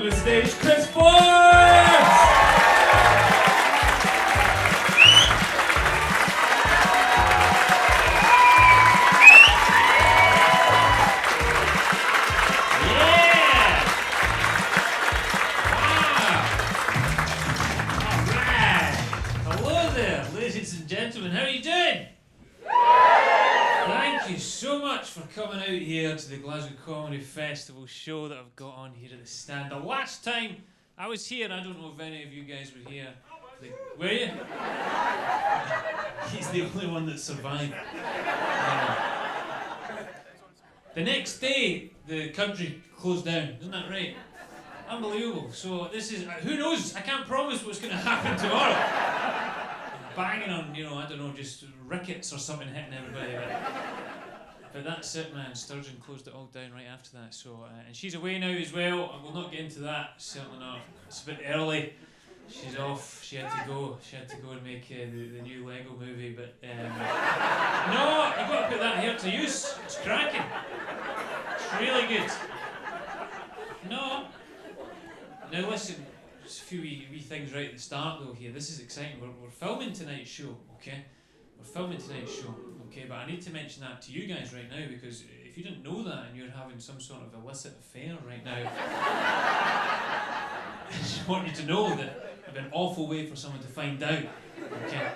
to the stage, Chris Forbes! Ladies and gentlemen, how are you doing? Thank you so much for coming out here to the Glasgow Comedy Festival show that I've got on here at the stand. The last time I was here, I don't know if any of you guys were here. Were you? He's the only one that survived. The next day, the country closed down. Isn't that right? Unbelievable. So this is, who knows? I can't promise what's going to happen tomorrow. Banging on, I don't know, just rickets or something hitting everybody. But that's it, man. Sturgeon closed it all down right after that. So, and she's away now as well. I will not get into that. Certainly not. It's a bit early. She's off. She had to go. She had to go and make the new Lego movie. But no, you've got to put that here to use. It's cracking. It's really good. No. Now listen. Just a few wee things right at the start though here. This is exciting. We're filming tonight's show, okay? We're filming tonight's show, okay? But I need to mention that to you guys right now because if you didn't know that and you're having some sort of illicit affair right now, I just want you to know that it'd be an awful way for someone to find out, okay?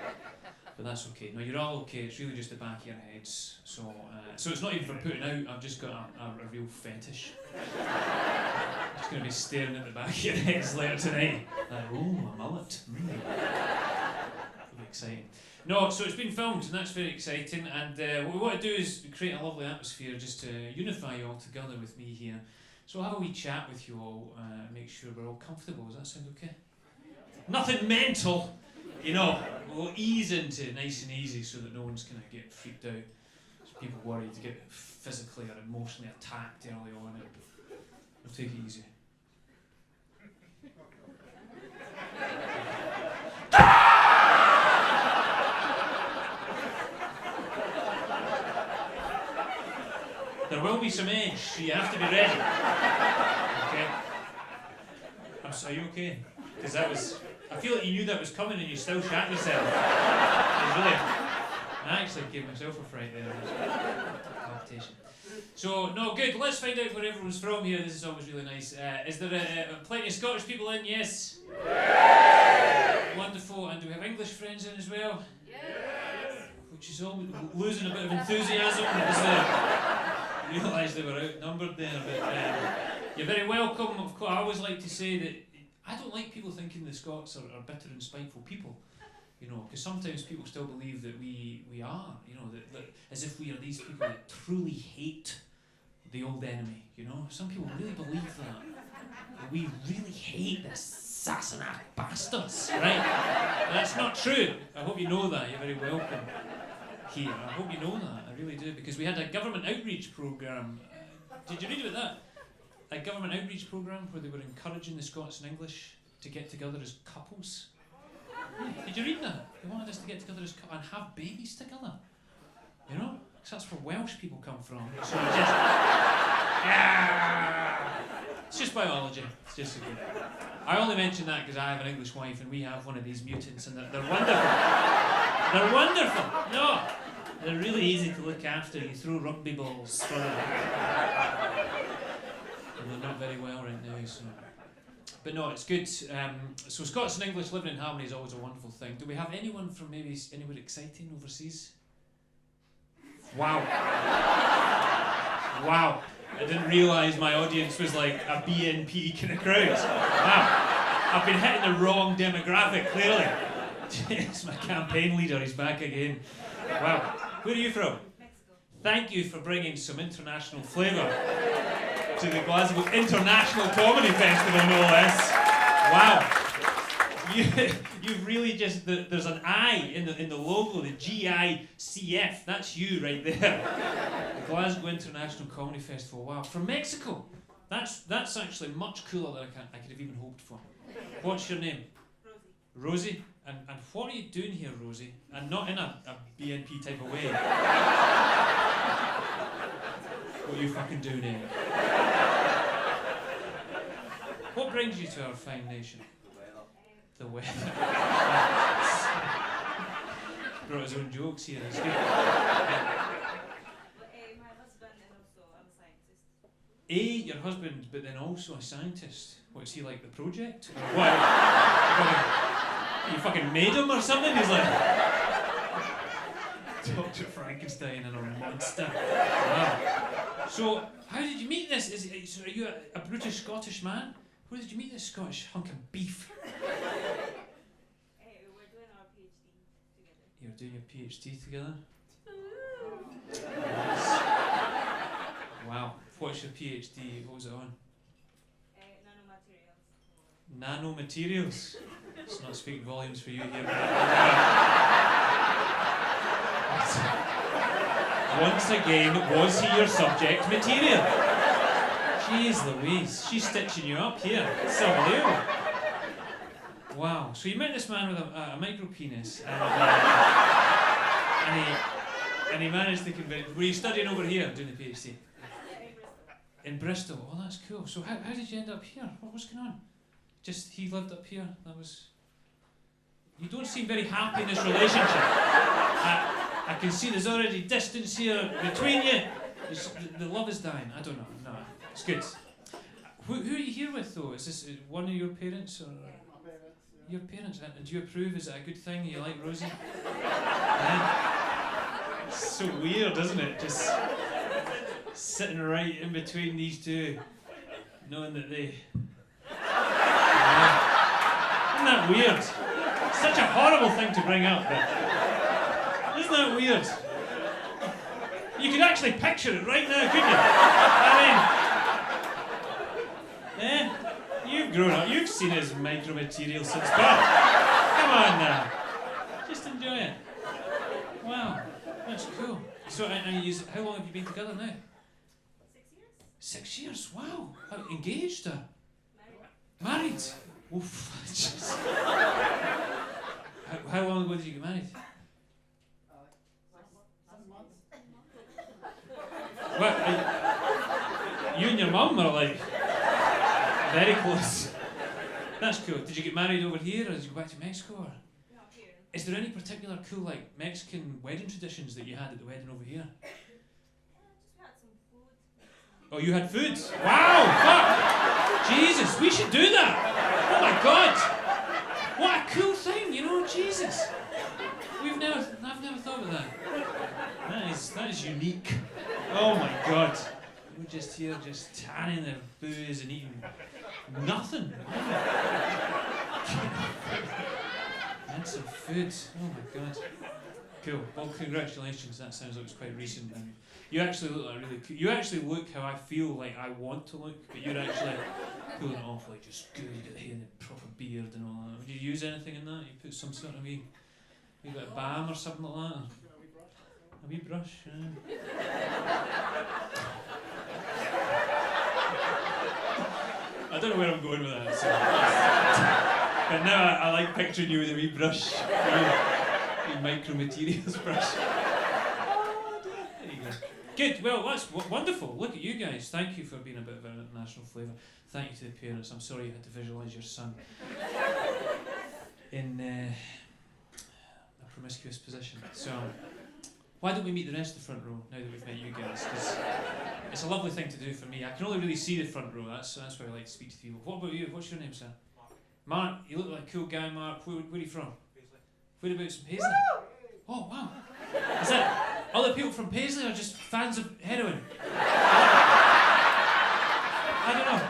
But that's okay. No, you're all okay. It's really just the back of your heads. So it's not even for putting out. I've just got a real fetish. I'm just going to be staring at the back of your heads later tonight. Like, oh, a mullet. It'll be exciting. No, so it's been filmed, and that's very exciting. And what we want to do is create a lovely atmosphere just to unify you all together with me here. So I'll have a wee chat with you all, make sure we're all comfortable. Does that sound okay? Nothing mental. We'll ease into it nice and easy so that no one's going to get freaked out. So people worried to get physically or emotionally attacked early on. We'll take it easy. There will be some edge, so you have to be ready. Okay? Are you okay? Because that was... I feel like you knew that was coming and you still shat yourself. I actually gave myself a fright there. Palpitation. So, no, good. Let's find out where everyone's from here. This is always really nice. Is there plenty of Scottish people in? Yes? Yes! Wonderful. And do we have English friends in as well? Yes! Which is always losing a bit of enthusiasm as they realised they were outnumbered there. But you're very welcome. Of course, I always like to say that I don't like people thinking the Scots are bitter and spiteful people, because sometimes people still believe that we are, that as if we are these people that truly hate the old enemy, Some people really believe that we really hate the Sassenach bastards, right? That's not true. I hope you know that. You're very welcome here. I hope you know that. I really do, because we had a government outreach programme. Did you read about that? A government outreach programme where they were encouraging the Scots and English to get together as couples. Yeah. Did you read that? They wanted us to get together as couples and have babies together. Because that's where Welsh people come from. So it's just biology. It's just good. I only mention that because I have an English wife and we have one of these mutants and they're wonderful. They're wonderful. No, they're really easy to look after. You throw rugby balls for them. They're not very well right now, so. But no, it's good. So Scots and English living in harmony is always a wonderful thing. Do we have anyone from maybe anywhere exciting overseas? Wow. Wow. I didn't realise my audience was like a BNP kind of crowd. Wow. I've been hitting the wrong demographic, clearly. It's my campaign leader, he's back again. Wow. Where are you from? Mexico. Thank you for bringing some international flavour to the Glasgow International Comedy Festival, no less. Wow. You've really just, there's an I in the logo, the GICF. That's you right there. The Glasgow International Comedy Festival. Wow. From Mexico. That's actually much cooler than I could have even hoped for. What's your name? Rosie. Rosie? And what are you doing here, Rosie? And not in a BNP type of way. What are you fucking doing here? What brings you to our fine nation? The weather. Brought his own jokes here. It's good. My husband and also I'm a scientist. Your husband, but then also a scientist. What, is he like the project? Or what? You fucking made him or something? He's like Dr. Frankenstein and a monster. Wow. So, how did you meet this? So are you a British Scottish man? Where did you meet this Scottish hunk of beef? We're doing our PhD together. You're doing your PhD together? Wow. What's your PhD? What was it on? Nanomaterials. Nanomaterials. It's not speaking volumes for you here. Once again, was he your subject material? Jeez Louise, she's stitching you up here. It's unbelievable. Wow. So you met this man with a micro penis, and he managed to convince. Were you studying over here doing the PhD? In Bristol. Oh, that's cool. So how did you end up here? What was going on? Just he lived up here. That was. You don't seem very happy in this relationship. I can see there's already distance here between you. The love is dying. I don't know. No, it's good. Who are you here with though? Is this one of your parents or? My parents. Yeah. Your parents. And do you approve? Is it a good thing? You like Rosie? Yeah. It's so weird, isn't it? Just sitting right in between these two, knowing that they. Isn't that weird? Such a horrible thing to bring up, but isn't that weird? You could actually picture it right now, couldn't you? I mean, you've grown up, you've seen his micromaterial since birth. Come on now, just enjoy it. Wow, that's cool. So, how long have you been together now? 6 years. 6 years, wow. Engaged or? Married. Married? Oof. How long ago did you get married? 7 months. What? You and your mum are like very close. That's cool. Did you get married over here or did you go back to Mexico? Or? No, here. Is there any particular cool like Mexican wedding traditions that you had at the wedding over here? Just had some food. Oh, you had food? Wow! Fuck! Jesus, we should do that! Oh my god! What a cool thing, you know, Jesus! I've never thought of that. That is unique. Oh my god. We're just here, just tanning the booze and eating nothing. And some food. Oh my god. Cool. Well, congratulations. That sounds like it was quite recent. And you actually look like really cool. You actually look how I feel like I want to look, but you're actually pulling it off like just good. You got the hair and the proper beard and all that. Would you use anything in that? You put some sort of you got a balm or something like that? A wee brush. I don't know where I'm going with that. So. But now I like picturing you with a wee brush. Wee micromaterials brush. There you go. Good, well that's wonderful. Look at you guys. Thank you for being a bit of an international flavour. Thank you to the parents. I'm sorry you had to visualise your son in a promiscuous position. So, why don't we meet the rest of the front row now that we've met you guys? Because it's a lovely thing to do for me. I can only really see the front row. That's why I like to speak to people. What about you? What's your name, sir? Mark. You look like a cool guy, Mark. Where are you from? Paisley. Whereabouts in Paisley? Oh wow. Is that other people from Paisley or just fans of heroin? I don't know.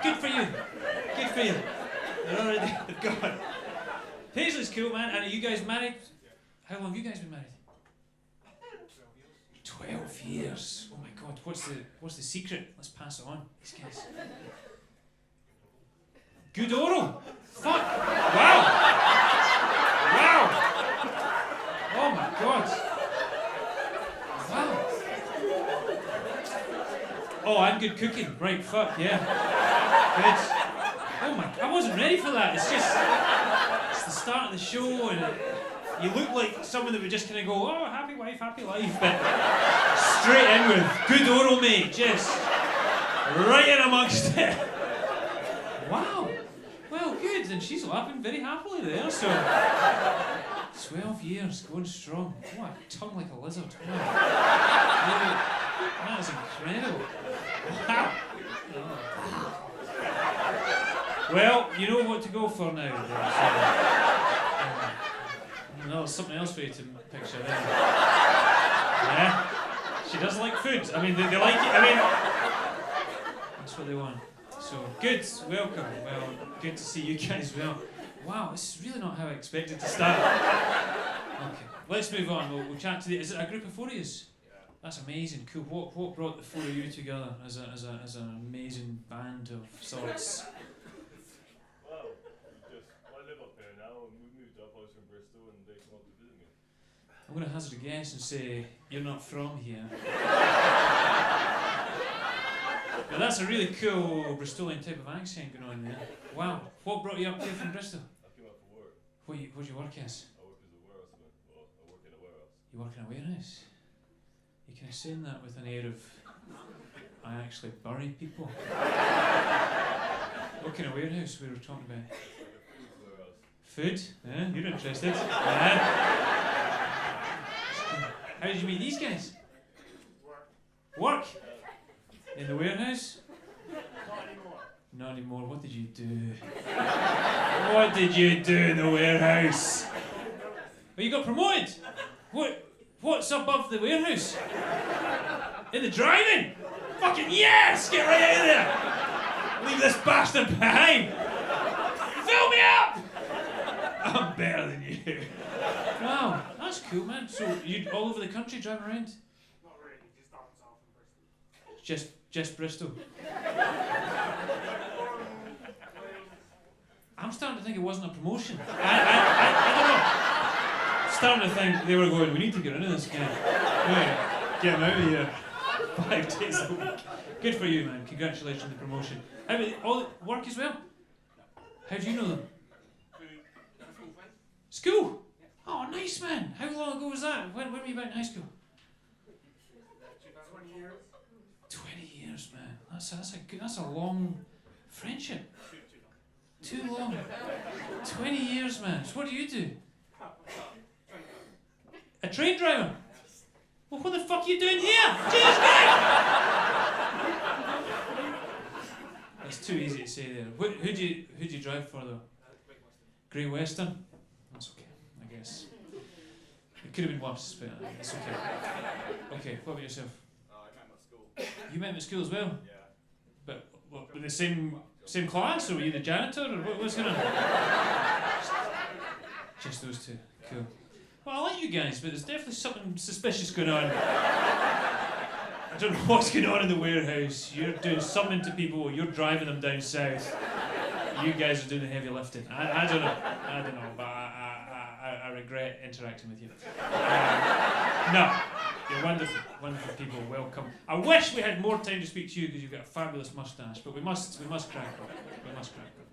Good for you. Good for you. They're already gone. Paisley's cool, man. And are you guys married? How long have you guys been married? 12 years. Oh my god. What's the secret? Let's pass it on. These guys. Good oral. Fuck. Wow. Wow. Oh my god. Wow. Oh, and good cooking. Right, fuck, yeah. Good. Oh my, I wasn't ready for that. It's the start of the show and you look like someone that would just kind of go, oh, happy wife, happy life, but straight in with good oral mate, just right in amongst it. Wow. Well, good, and she's laughing very happily there, so 12 years, going strong. What a tongue like a lizard. Wow. Really, that is incredible. Wow. Oh. Well, you know what to go for now. No, something else for you to picture there. Yeah? She does like food. I mean, they like it. I mean, that's what they want. So, good, welcome. Well, good to see you guys. Well, wow, this is really not how I expected to start. Okay, let's move on. We'll chat to the. Is it a group of 4 of yous? Yeah. That's amazing. Cool. What brought the 4 of you together as an amazing band of sorts? Well, I live up here now, and we moved up. I was from Bristol, and they came up to visit me. I'm going to hazard a guess and say you're not from here. But that's a really cool Bristolian type of accent going on there. Wow. What brought you up here from Bristol? I came up for work. What do you work as? I work as a warehouseman. Well, I work in a warehouse. You work in a warehouse? You kind of saying that with an air of, I actually bury people. What kind of warehouse we were talking about? Like a food warehouse. Food? Yeah, you're interested. Yeah. How did you meet these guys? Work? In the warehouse? Not anymore. Not anymore. What did you do? What did you do in the warehouse? Oh, you got promoted? What's above the warehouse? In the driving? Fucking yes! Get right out of there! Leave this bastard behind! Fill me up! I'm better than you. Wow, that's cool, man. So you all over the country driving around? Not really, just down south in Bristol. Just Bristol. I'm starting to think it wasn't a promotion. I don't know. Starting to think they were going, we need to get rid of this guy. Right, get him out of here. 5 days a week. Good for you, man. Congratulations on the promotion. How about all work as well? How do you know them? School? Oh, nice, man. How long ago was that? When were you about in high school? 20 years. 20 years, man. That's a long friendship. Too long. 20 years, man. So what do you do? A train driver? Well, what the fuck are you doing here? Jesus Christ! That's too easy to say there. Who do you drive for though? Great Western? That's okay, I guess. It could have been worse, but it's okay. Okay, what about yourself? I met him at school. You met him at school as well? Yeah. But what, in the same class, or were you the janitor, or what's going on? Just those two. Cool. Well, I like you guys, but there's definitely something suspicious going on. I don't know what's going on in the warehouse. You're doing something to people. You're driving them down south. You guys are doing the heavy lifting. I don't know. But I regret interacting with you. No, you're wonderful, wonderful people. Welcome. I wish we had more time to speak to you because you've got a fabulous moustache. But we must crack on. We must crack on.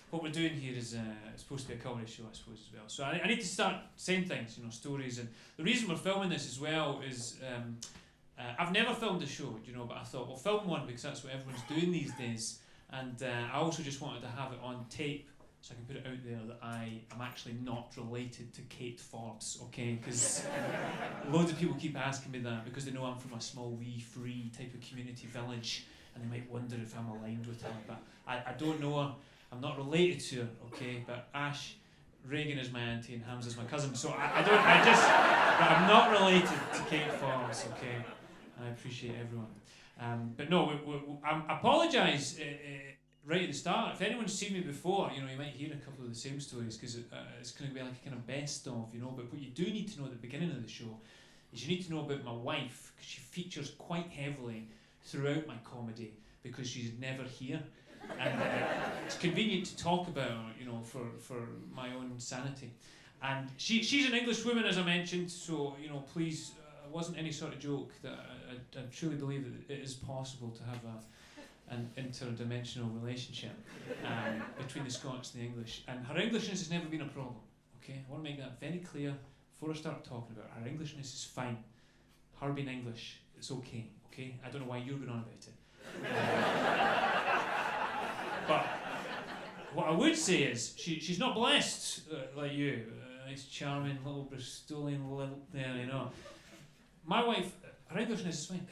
What we're doing here is it's supposed to be a comedy show, I suppose, as well. So I need to start saying things, stories. And the reason we're filming this as well is I've never filmed a show, but I thought, well, film one because that's what everyone's doing these days. And I also just wanted to have it on tape so I can put it out there that I am actually not related to Kate Forbes, okay? Because loads of people keep asking me that because they know I'm from a small, wee, free type of community village and they might wonder if I'm aligned with her. But I don't know her. I'm not related to her, okay? But Ash, Reagan is my auntie and Hamza's my cousin. So but I'm not related to Kate Forbes, okay? I appreciate everyone. But no, I apologise right at the start. If anyone's seen me before, you might hear a couple of the same stories because it's going to be like a kind of best of, But what you do need to know at the beginning of the show is you need to know about my wife because she features quite heavily throughout my comedy because she's never here. And it's convenient to talk about her, for my own sanity. And she's an English woman, as I mentioned, so, please, it wasn't any sort of joke that I truly believe that it is possible to have an interdimensional relationship between the Scots and the English. And her Englishness has never been a problem, okay? I want to make that very clear before I start talking about her. Her Englishness is fine. Her being English, it's okay, okay? I don't know why you're going on about it. But what I would say is she's not blessed like you. Nice, charming little Bristolian little there, you know. My wife, her Englishness is fine,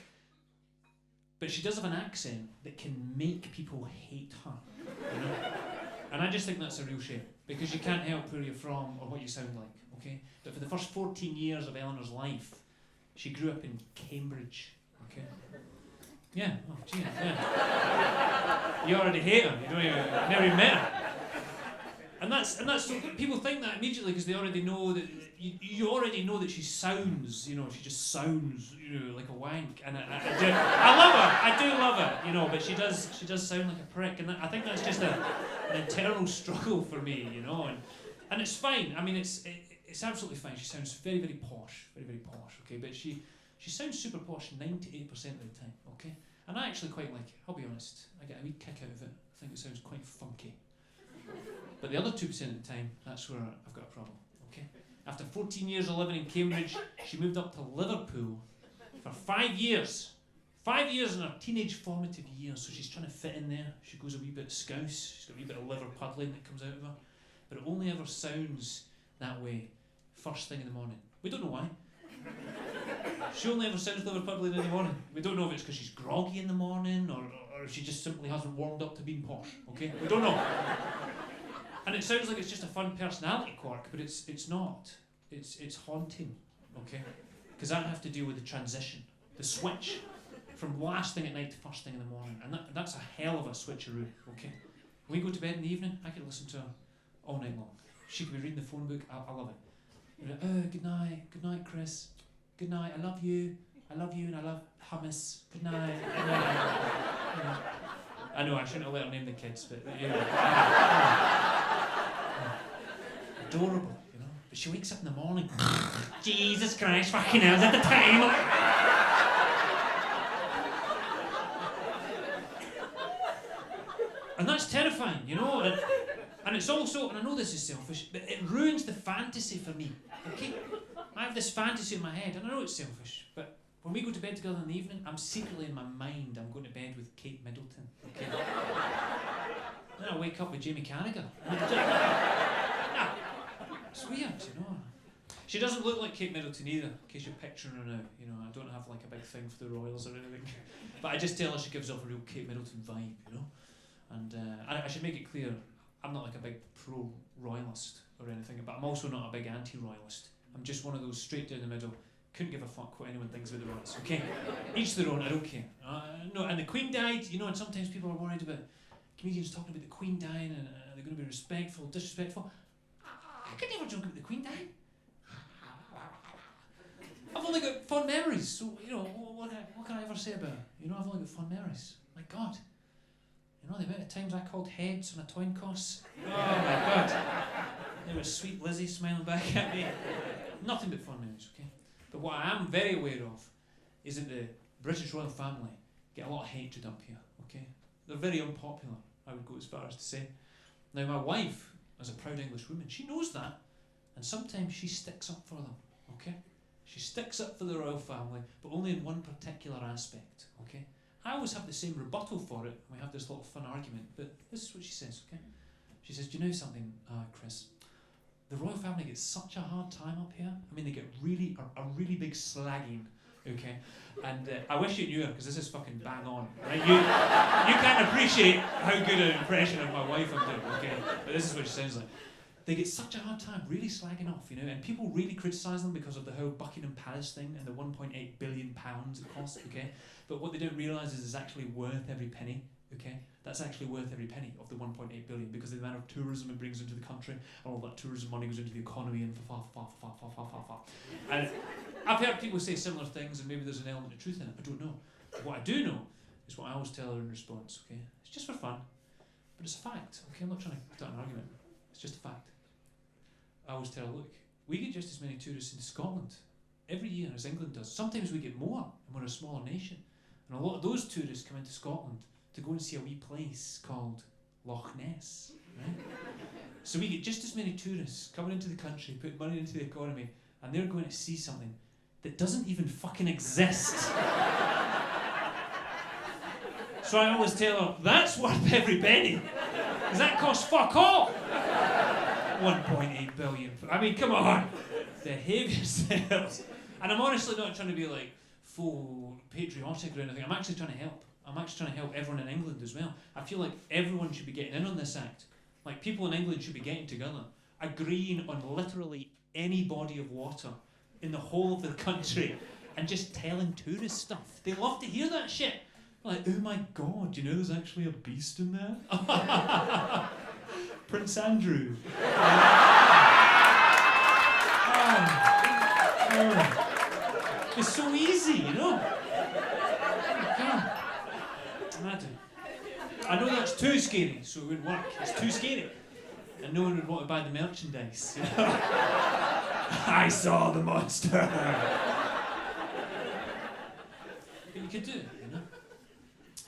but she does have an accent that can make people hate her, you know. And I just think that's a real shame, because you can't help where you're from or what you sound like, okay? But for the first 14 years of Eleanor's life, she grew up in Cambridge, okay? Yeah, oh gee, yeah. You already hate her, you don't even, never even met her. And that's so people think that immediately because they already know that you already know that she sounds, you know, she just sounds, you know, like a wank. And I love her, I do love her, you know, but she does sound like a prick, and I think that's just an internal struggle for me, you know, and it's fine. I mean, it's absolutely fine. She sounds very, very posh, okay, but she sounds super posh 98% of the time, okay. And I actually quite like it. I'll be honest, I get a wee kick out of it. I think it sounds quite funky. But the other 2% of the time, that's where I've got a problem, okay? After 14 years of living in Cambridge, she moved up to Liverpool for 5 years. 5 years in her teenage formative years, so she's trying to fit in there. She goes a wee bit scouse, she's got a wee bit of liver puddling that comes out of her. But it only ever sounds that way first thing in the morning. We don't know why. She only ever sounds liver puddling in the morning. We don't know if it's because she's groggy in the morning or if she just simply hasn't warmed up to being posh, okay? We don't know. And it sounds like it's just a fun personality quirk, but it's not. It's haunting, okay? Because I have to deal with the transition, the switch from last thing at night to first thing in the morning, and that's a hell of a switcheroo, okay? When we go to bed in the evening, I can listen to her all night long. She could be reading the phone book. I love it. You're like, oh, good night, Chris. Good night. I love you, and I love hummus. Good night. You know. I know I shouldn't have let her name the kids, but you know. Adorable, you know. But she wakes up in the morning. Jesus Christ, fucking hell, is that the time? And that's terrifying, you know. And it's also, and I know this is selfish, but it ruins the fantasy for me. Okay? I have this fantasy in my head, and I know it's selfish, but when we go to bed together in the evening, I'm secretly in my mind, I'm going to bed with Kate Middleton. Okay? Then I wake up with Jamie Carragher. It's weird, you know. She doesn't look like Kate Middleton either, in case you're picturing her now. You know, I don't have like a big thing for the royals or anything. But I just tell her she gives off a real Kate Middleton vibe, you know. And I should make it clear, I'm not like a big pro-royalist or anything, but I'm also not a big anti-royalist. I'm just one of those straight down the middle, couldn't give a fuck what anyone thinks about the royals, okay? Each their own, I don't care. No, and the Queen died, you know, and sometimes people are worried about comedians talking about the Queen dying and they're going to be respectful, disrespectful. I could never joke about the Queen dying. I've only got fond memories, so, you know, what can I ever say about her? You know, I've only got fond memories. My God. You know, the amount of times I called heads on a Toyncoss. Oh my God. There was sweet Lizzie smiling back at me. Nothing but fond memories, okay? But what I am very aware of is that the British royal family get a lot of hatred up here, okay? They're very unpopular, I would go as far as to say. Now, my wife, as a proud English woman, she knows that, and sometimes she sticks up for them, okay? She sticks up for the royal family, but only in one particular aspect, okay? I always have the same rebuttal for it, and we have this little fun argument, but this is what she says, okay? She says, do you know something, Chris? The royal family gets such a hard time up here. I mean, they get a really big slagging, okay? And I wish you knew her, because this is fucking bang on. Right? You can't appreciate how good an impression of my wife I'm doing, okay? But this is what she sounds like. They get such a hard time really slagging off, you know, and people really criticise them because of the whole Buckingham Palace thing and the £1.8 billion it cost, okay? But what they don't realise is it's actually worth every penny, okay? That's actually worth every penny of the 1.8 billion because of the amount of tourism it brings into the country, and all that tourism money goes into the economy and far. And I've heard people say similar things, and maybe there's an element of truth in it. I don't know. What I do know is what I always tell her in response. Okay, it's just for fun, but it's a fact. Okay, I'm not trying to put an argument. It's just a fact. I always tell her, look, we get just as many tourists in Scotland every year as England does. Sometimes we get more, and we're a smaller nation. And a lot of those tourists come into Scotland to go and see a wee place called Loch Ness, right? So we get just as many tourists coming into the country, putting money into the economy, and they're going to see something that doesn't even fucking exist. So I always tell her, that's worth every penny. Because that costs fuck all. 1.8 billion. I mean, come on. Behave yourselves. And I'm honestly not trying to be like full patriotic or anything. I'm actually trying to help. I'm actually trying to help everyone in England as well. I feel like everyone should be getting in on this act. Like people in England should be getting together, agreeing on literally any body of water in the whole of the country and just telling tourists stuff. They love to hear that shit. Like, oh my god, do you know there's actually a beast in there? Prince Andrew. It's so easy, you know? I know that's too scary, so it wouldn't work. It's too scary. And no one would want to buy the merchandise. You know? I saw the monster. But you could do it, you know?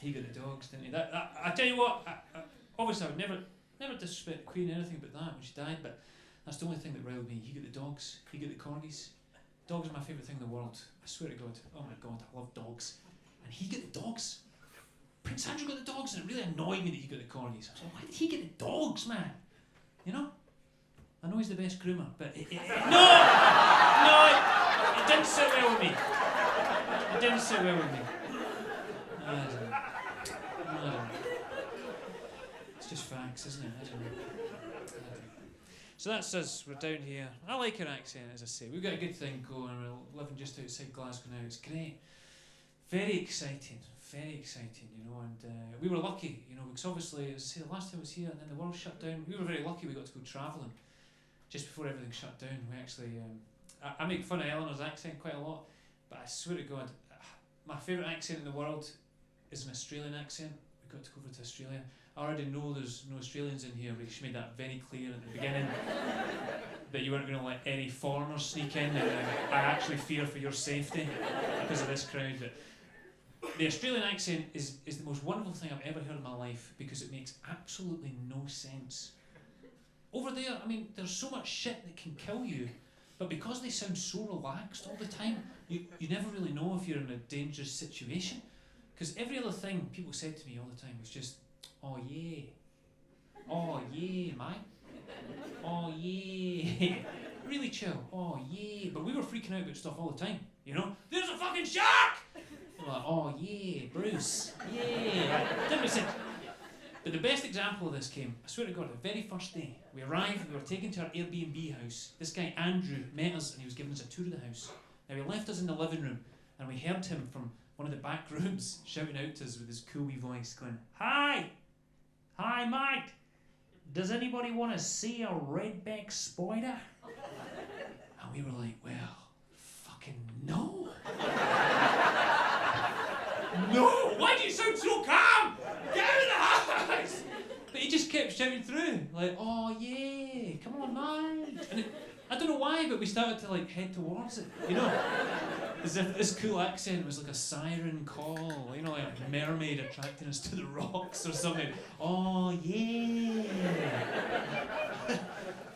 He got the dogs, didn't he? I tell you what, obviously I would never disrespect the Queen or anything but that when she died, but that's the only thing that riled me. He got the dogs, he got the corgis. Dogs are my favourite thing in the world. I swear to God. Oh my God, I love dogs. And he got the dogs. Prince Andrew got the dogs, and it really annoyed me that he got the corgis. I was like, why did he get the dogs, man? You know? I know he's the best groomer, but it didn't sit well with me. It didn't sit well with me. I don't know. It's just facts, isn't it? I don't know. So that's us. We're down here. I like our accent, as I say. We've got a good thing going. We're living just outside Glasgow now. It's great. Very exciting, you know, and we were lucky, you know, because obviously, as I say, the last time I was here and then the world shut down, we were very lucky we got to go travelling just before everything shut down. We actually, I make fun of Eleanor's accent quite a lot, but I swear to God, my favourite accent in the world is an Australian accent. We got to go over to Australia. I already know there's no Australians in here, because she made that very clear at the beginning, that you weren't going to let any foreigners sneak in, and I actually fear for your safety because of this crowd. But the Australian accent is the most wonderful thing I've ever heard in my life, because it makes absolutely no sense. Over there, I mean, there's so much shit that can kill you, but because they sound so relaxed all the time, you never really know if you're in a dangerous situation. Because every other thing people said to me all the time was just, oh yeah, mate, oh yeah, really chill, oh yeah. But we were freaking out about stuff all the time, you know? There's a fucking shark! I'm like, oh yeah, Bruce, yeah. Didn't make sense. But the best example of this came, I swear to God, the very first day. We arrived, we were taken to our Airbnb house. This guy Andrew met us and he was giving us a tour of the house. Now he left us in the living room and we heard him from one of the back rooms shouting out to us with his cool wee voice going, hi mate, does anybody want to see a redback spider? And we were like, well, fucking no. No! Why do you sound so calm? Get out of the house! But he just kept shouting through, like, oh yeah, come on man. And I don't know why, but we started to like head towards it, you know? As if this cool accent was like a siren call, you know, like a mermaid attracting us to the rocks or something. Oh yeah.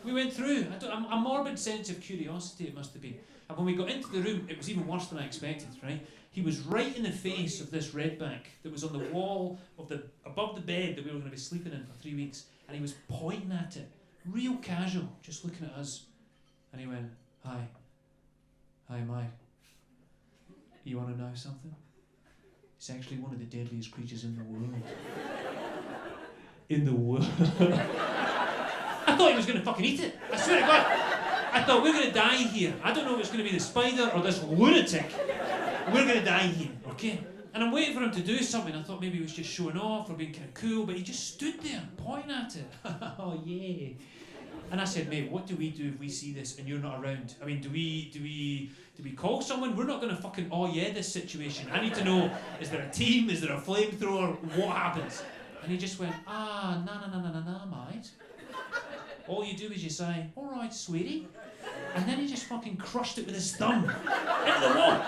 We went through, a morbid sense of curiosity it must have been. And when we got into the room, it was even worse than I expected, right? He was right in the face of this redback that was on the wall of above the bed that we were going to be sleeping in for 3 weeks, and he was pointing at it, real casual, just looking at us. And he went, hi mate, you want to know something? It's actually one of the deadliest creatures in the world. In the world. I thought he was going to fucking eat it. I swear to God. I thought, we're going to die here. I don't know if it's going to be the spider or this lunatic. We're going to die here, okay? And I'm waiting for him to do something. I thought maybe he was just showing off or being kind of cool, but he just stood there pointing at it. Oh, yeah. And I said, mate, what do we do if we see this and you're not around? I mean, do we call someone? We're not going to fucking oh yeah this situation. I need to know, is there a team? Is there a flamethrower? What happens? And he just went, nah, mate. All you do is you say, all right, sweetie. And then he just fucking crushed it with his thumb into the wall.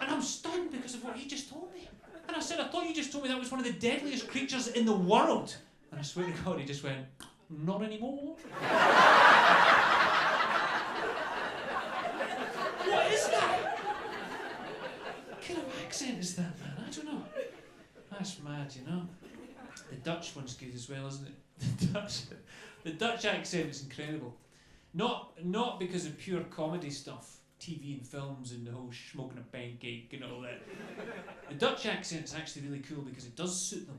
And I'm stunned because of what he just told me. And I said, I thought you just told me that was one of the deadliest creatures in the world. And I swear to God, he just went, not anymore. What is that? What kind of accent is that, man? I don't know. I That's mad, you know. The Dutch one's good as well, isn't it? The Dutch accent is incredible. Not because of pure comedy stuff, TV and films and the whole smoking a pancake and all that. The Dutch accent is actually really cool because it does suit them.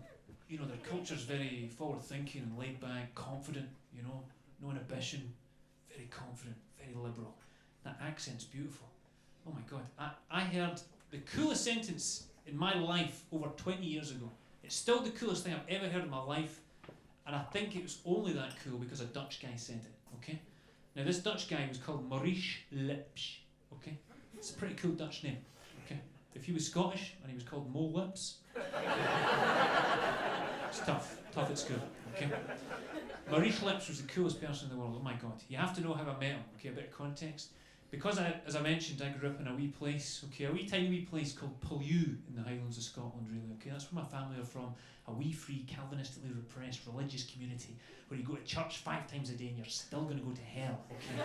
You know, their culture's very forward-thinking and laid-back, confident, you know, no inhibition, very confident, very liberal. That accent's beautiful. Oh my God, I heard the coolest sentence in my life over 20 years ago. It's still the coolest thing I've ever heard in my life, and I think it was only that cool because a Dutch guy said it, okay? Now this Dutch guy was called Maurice Lips, okay? It's a pretty cool Dutch name, okay? If he was Scottish and he was called Mo Lips, it's tough at school, okay? Maurice Lips was the coolest person in the world, oh my God. You have to know how I met him, okay, a bit of context. Because as I mentioned, I grew up in a wee place, okay, a wee tiny wee place called Pullew in the Highlands of Scotland, really, okay? That's where my family are from, a wee free Calvinistically repressed religious community where you go to church 5 times a day and you're still going to go to hell, okay?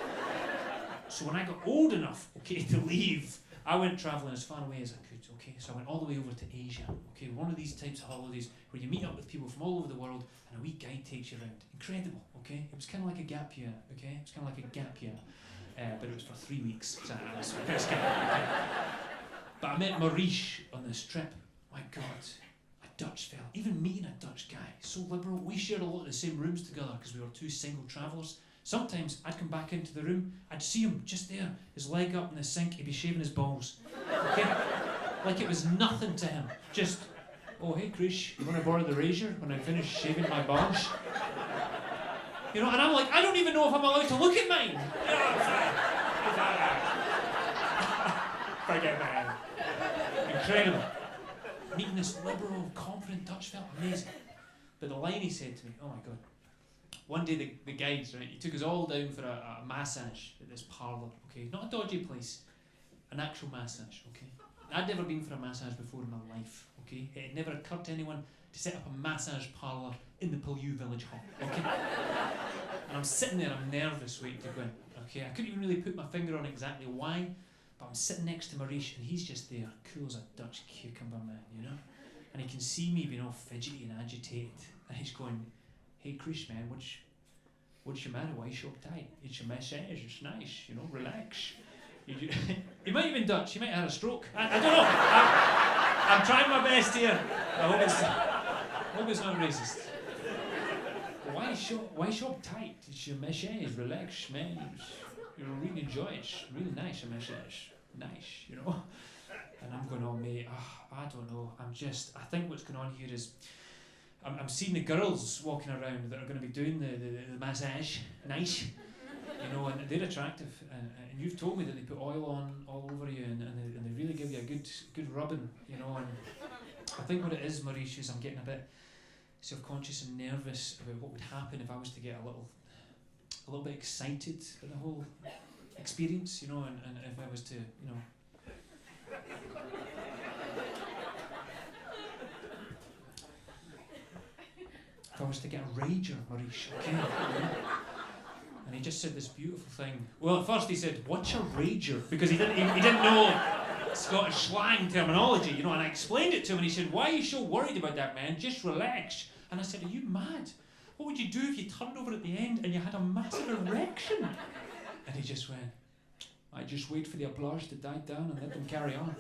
So when I got old enough, okay, to leave, I went travelling as far away as I could, okay? So I went all the way over to Asia, okay? One of these types of holidays where you meet up with people from all over the world and a wee guide takes you around. Incredible, okay? It was kind of like a gap year, okay? It was kind of like a gap year. But it was for 3 weeks, so I was first okay. But I met Maurice on this trip. My God, a Dutch fella. Even meeting a Dutch guy, so liberal. We shared a lot of the same rooms together because we were 2 single travellers. Sometimes I'd come back into the room, I'd see him just there, his leg up in the sink, he'd be shaving his balls. Okay? Like it was nothing to him. Just, oh hey Chris, you want to borrow the razor when I finish shaving my balls? You know, and I'm like, I don't even know if I'm allowed to look at mine. Forget mine. Incredible. Meeting this liberal, confident Dutch fella, amazing. But the line he said to me, oh my God. One day the guides, right, he took us all down for a massage at this parlour, okay? Not a dodgy place, an actual massage, okay? I'd never been for a massage before in my life, okay? It had never occurred to anyone to set up a massage parlour in the Pullew village hall, okay? And I'm sitting there, I'm nervous waiting to go in, okay? I couldn't even really put my finger on exactly why, but I'm sitting next to Maurice and he's just there, cool as a Dutch cucumber, man, you know? And he can see me being all fidgety and agitated, and he's going, hey Chris, man, what's your matter? Why are you so uptight? It's a massage, it's nice, you know, relax. He might have been Dutch, he might have had a stroke. I don't know. I'm trying my best here. I hope it's not racist. Why so uptight? It's your massage, relax, man. You'll really enjoy it. It's really nice, a massage. Nice, you know. And I'm going, oh mate, I don't know. I think what's going on here is I'm seeing the girls walking around that are going to be doing the massage. Nice. You know, and they're attractive, and you've told me that they put oil on all over you, and they really give you a good rubbing, you know. And I think what it is, Maurice, is I'm getting a bit self-conscious and nervous about what would happen if I was to get a little bit excited by the whole experience, you know, and if I was to, you know. If I was to get a rager, Maurice, okay? And he just said this beautiful thing. Well, at first he said, what's a rager? Because he didn't know Scottish slang terminology, you know, and I explained it to him and he said, why are you so worried about that, man? Just relax. And I said, are you mad? What would you do if you turned over at the end and you had a massive erection? And he just went, I just wait for the applause to die down and let them carry on.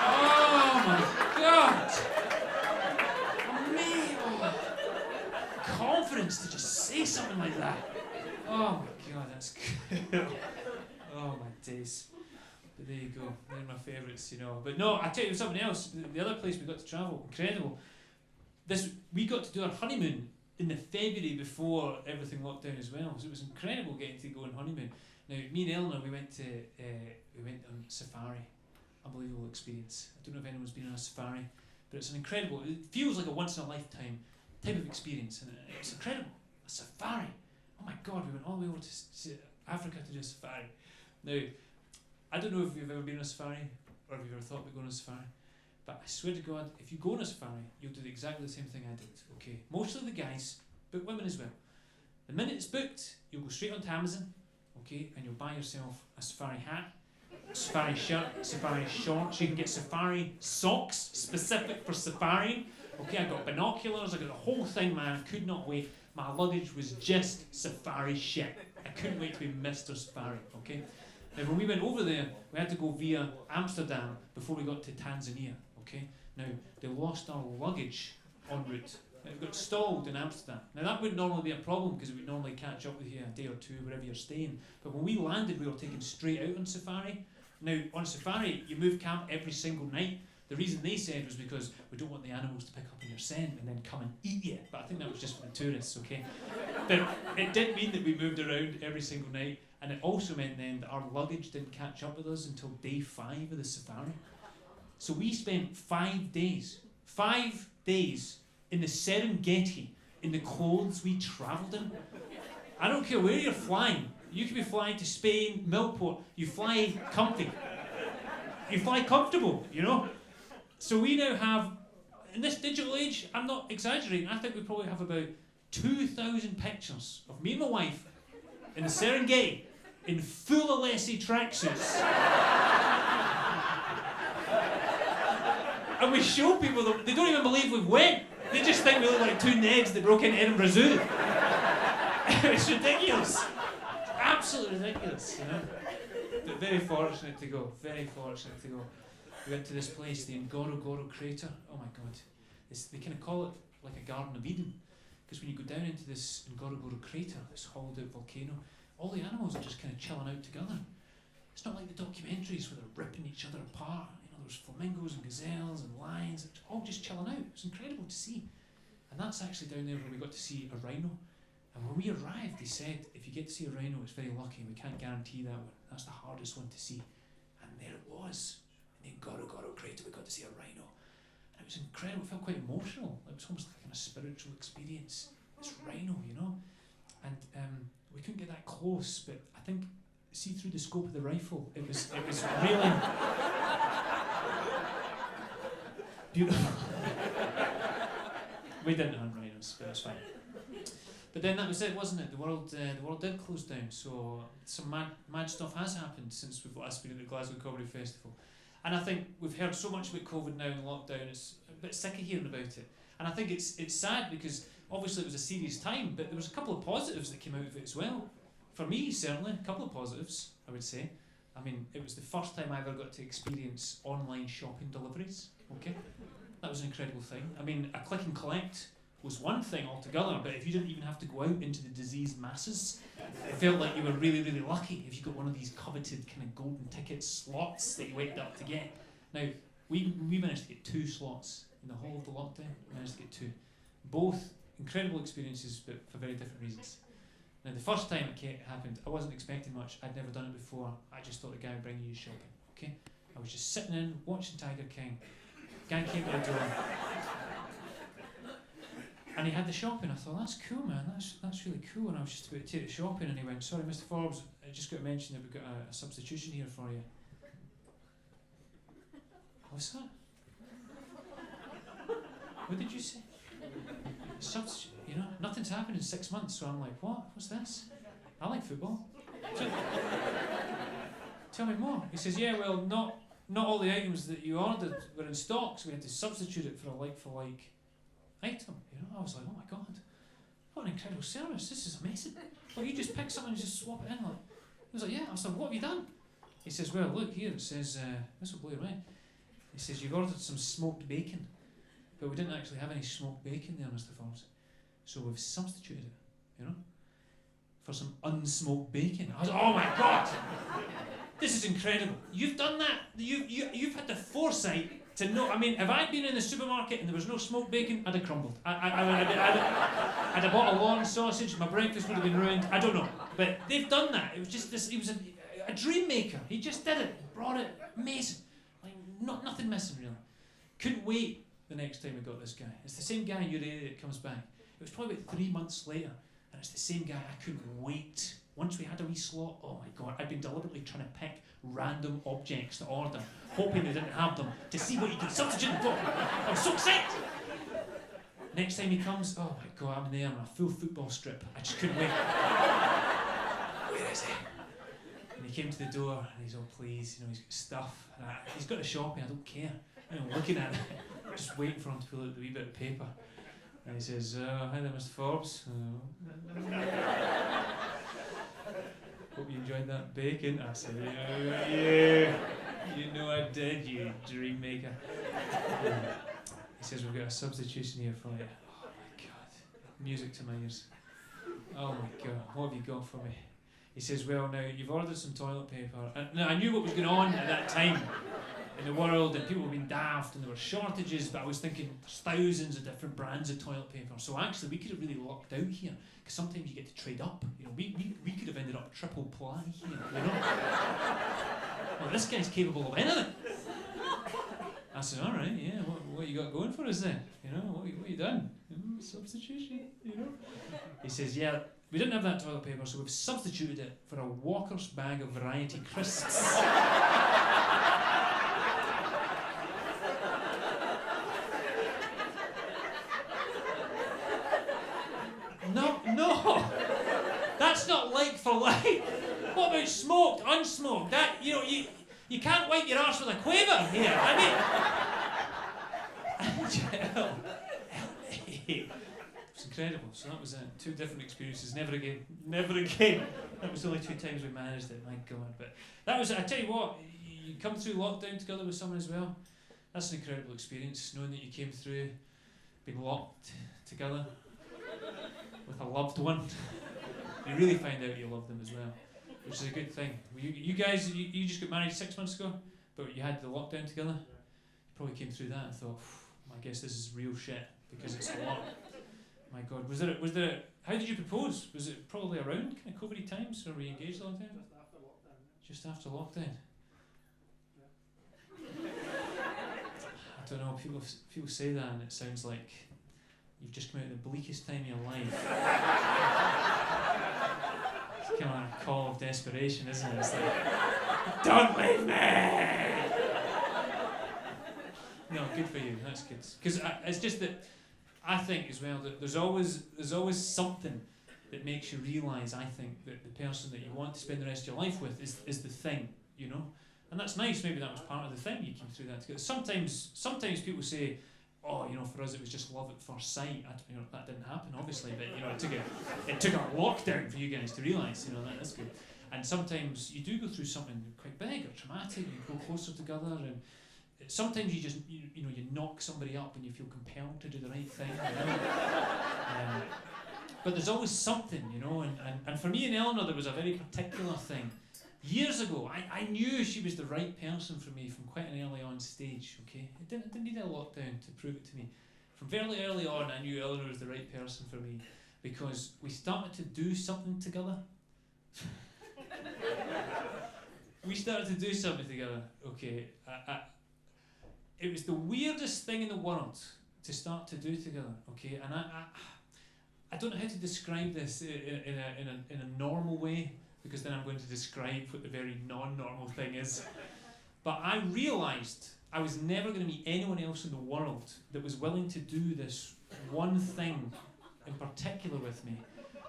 Oh my God! Confidence to just say something like that. Oh my God, that's cool. Oh my days. But there you go. They're my favourites, you know. But no, I tell you something else. The other place we got to travel, incredible. We got to do our honeymoon in the February before everything locked down as well. So it was incredible getting to go on honeymoon. Now, me and Eleanor, we went on safari. Unbelievable experience. I don't know if anyone's been on a safari, but it's an incredible. It feels like a once in a lifetime type of experience, and it's incredible. A safari. Oh my God, we went all the way over to Africa to do a safari. Now, I don't know if you've ever been on a safari or if you've ever thought about going on a safari, but I swear to God, if you go on a safari, you'll do exactly the same thing I did. Okay, mostly the guys, but women as well. The minute it's booked, you'll go straight onto Amazon, okay, and you'll buy yourself a safari hat, safari shirt, safari shorts. You can get safari socks specific for safari. Okay, I got binoculars, I got the whole thing, man. Could not wait. My luggage was just safari shit. I couldn't wait to be Mr. Safari, okay? Now, when we went over there, we had to go via Amsterdam before we got to Tanzania, okay? Now, they lost our luggage en route. It got stalled in Amsterdam. Now, that wouldn't normally be a problem because it would normally catch up with you a day or two wherever you're staying. But when we landed, we were taken straight out on safari. Now, on safari, you move camp every single night. The reason they said was because we don't want the animals to pick up on your scent and then come and eat you. But I think that was just for the tourists, okay? But it did mean that we moved around every single night, and it also meant then that our luggage didn't catch up with us until day 5 of the safari. So we spent 5 days in the Serengeti in the clothes we travelled in. I don't care where you're flying. You could be flying to Spain, Millport. You fly comfy. You fly comfortable, you know? So we now have, in this digital age, I'm not exaggerating, I think we probably have about 2,000 pictures of me and my wife in the Serengeti in full Alessi tracksuits. And we show people that they don't even believe we've went. They just think we look like two Neds that broke into Edinburgh Zoo. It's ridiculous. Absolutely ridiculous, you know. But very fortunate to go. Very fortunate to go. We went to this place, the Ngorongoro crater. Oh my God. They kind of call it like a Garden of Eden. Because when you go down into this Ngorongoro crater, this hollowed out volcano, all the animals are just kind of chilling out together. It's not like the documentaries where they're ripping each other apart. You know, there's flamingos and gazelles and lions. It's all just chilling out. It's incredible to see. And that's actually down there where we got to see a rhino. And when we arrived, they said, if you get to see a rhino, it's very lucky. We can't guarantee that one. That's the hardest one to see. And there it was. In the Ngorongoro crater, we got to see a rhino. And it was incredible. It felt quite emotional. It was almost like a spiritual experience. This rhino, you know. And we couldn't get that close, but I think, see through the scope of the rifle, it was really beautiful. We didn't hunt rhinos, but it was fine. But then that was it, wasn't it? The world did close down. So some mad stuff has happened since we've last been at the Glasgow Comedy Festival. And I think we've heard so much about COVID now and lockdown. It's a bit sick of hearing about it. And I think it's sad because obviously it was a serious time, but there was a couple of positives that came out of it as well. For me, certainly, a couple of positives, I would say. I mean, it was the first time I ever got to experience online shopping deliveries. Okay, that was an incredible thing. I mean, a click and collect was one thing altogether, but if you didn't even have to go out into the diseased masses, it felt like you were really, really lucky if you got one of these coveted kind of golden ticket slots that you waited up to get. Now, we managed to get 2 slots in the whole of the lockdown. We managed to get 2. Both incredible experiences, but for very different reasons. Now, the first time it happened, I wasn't expecting much. I'd never done it before. I just thought the guy would bring you shopping. Okay, I was just sitting in, watching Tiger King. Guy came to the door, and he had the shopping. I thought, that's cool, man. That's really cool. And I was just about to take the shopping, and he went, sorry, Mr. Forbes, I just got to mention that we've got a substitution here for you. What's that? What did you say? Substitute. You know, nothing's happened in 6 months, so I'm like, what? What's this? I like football. Tell me more. He says, yeah, well, not all the items that you ordered were in stock, so we had to substitute it for a like-for-like item. You know, I was like, oh my God, what an incredible service. This is amazing. Well, you just pick something and just swap it in. Like, he was like, yeah. I was like, what have you done? He says, well, look here. It says, this will blow you away. He says, you've ordered some smoked bacon, but we didn't actually have any smoked bacon there, Mr. Forbes. So we've substituted it, you know, for some unsmoked bacon. I was like, oh my God, this is incredible. You've done that. You've had the foresight to know. I mean, if I'd been in the supermarket and there was no smoked bacon, I'd have crumbled. I'd have bought a lawn sausage. My breakfast would have been ruined. I don't know, but they've done that. It was just this. He was a dream maker. He just did it. Brought it. Amazing. Like nothing missing really. Couldn't wait the next time we got this guy. It's the same guy in your area that comes back. It was probably about 3 months later, and it's the same guy. I couldn't wait. Once we had a wee slot, oh my God, I'd been deliberately trying to pick random objects to order, hoping they didn't have them, to see what you could substitute them for. I was so excited. Next time he comes, oh my God, I'm there on a full football strip. I just couldn't wait. Where is he? And he came to the door and he's all pleased, he's got stuff. And he's got a shopping, I don't care. I'm looking at it, just waiting for him to pull out the wee bit of paper. And he says, hi there, Mr. Forbes. Hope you enjoyed that bacon. I said, yeah, I did, you dream maker. He says, we've got a substitution here for you. Oh my God, music to my ears. Oh my God, what have you got for me? He says, well, now, you've ordered some toilet paper. And now, I knew what was going on at that time in the world, and people were being daft, and there were shortages, but I was thinking there's thousands of different brands of toilet paper. So actually, we could have really lucked out here, because sometimes you get to trade up. We could have ended up triple ply here, Well, this guy's capable of anything. I said, all right, yeah, what you got going for us then? What you done? Substitution, He says, yeah, we didn't have that toilet paper, so we've substituted it for a Walker's bag of variety crisps. No, that's not like for like. What about smoked, unsmoked? That, you can't wipe your arse with a quaver here. It's incredible. So that was two different experiences. Never again. That was the only 2 times we managed it. My God. But that was, I tell you what, you come through lockdown together with someone as well. That's an incredible experience, knowing that you came through being locked together with a loved one. You really find out you love them as well, which is a good thing. You guys, you just got married 6 months ago, but you had the lockdown together. You probably came through that and thought, I guess this is real shit, because it's a lot. My God, was there? How did you propose? Was it probably around kind of COVID times, or were you engaged all the time? Just after lockdown. I don't know. People say that, and it sounds like you've just come out of the bleakest time of your life. It's kind of like a call of desperation, isn't it? It's like, don't leave me! No, good for you. That's good. Because it's just that I think as well that there's always something that makes you realise, I think, that the person that you want to spend the rest of your life with is the thing, And that's nice. Maybe that was part of the thing. You came through that together. Sometimes people say, oh, for us it was just love at first sight. That didn't happen, obviously, but it took a lockdown for you guys to realise, that's good. And sometimes you do go through something quite big or traumatic. You go closer together, and sometimes you just you knock somebody up and you feel compelled to do the right thing. But there's always something, and for me and Eleanor there was a very particular thing. Years ago, I knew she was the right person for me from quite an early on stage, okay? It didn't need a lockdown to prove it to me. From very early on, I knew Eleanor was the right person for me because we started to do something together. Okay? It was the weirdest thing in the world to start to do together, okay? And I don't know how to describe this in a normal way, because then I'm going to describe what the very non-normal thing is. But I realised I was never going to meet anyone else in the world that was willing to do this one thing in particular with me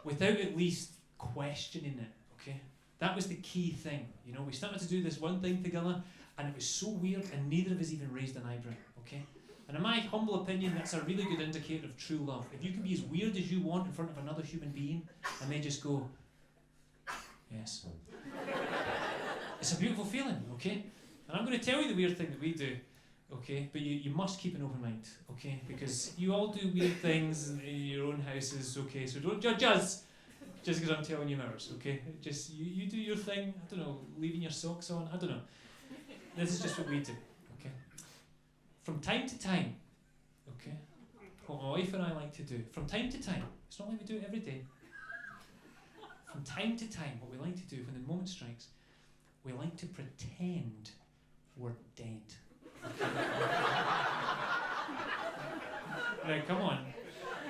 without at least questioning it, okay? That was the key thing, We started to do this one thing together, and it was so weird, and neither of us even raised an eyebrow, okay? And in my humble opinion, that's a really good indicator of true love. If you can be as weird as you want in front of another human being, and they just go, yes. It's a beautiful feeling, okay? And I'm going to tell you the weird thing that we do, okay? But you must keep an open mind, okay? Because you all do weird things in your own houses, okay? So don't judge us just because I'm telling you ours, okay? Just you do your thing. I don't know, leaving your socks on. I don't know. This is just what we do, okay? From time to time, okay? What my wife and I like to do, from time to time, it's not like we do it every day. From time to time, what we like to do when the moment strikes, we like to pretend we're dead. Okay? Now, come on.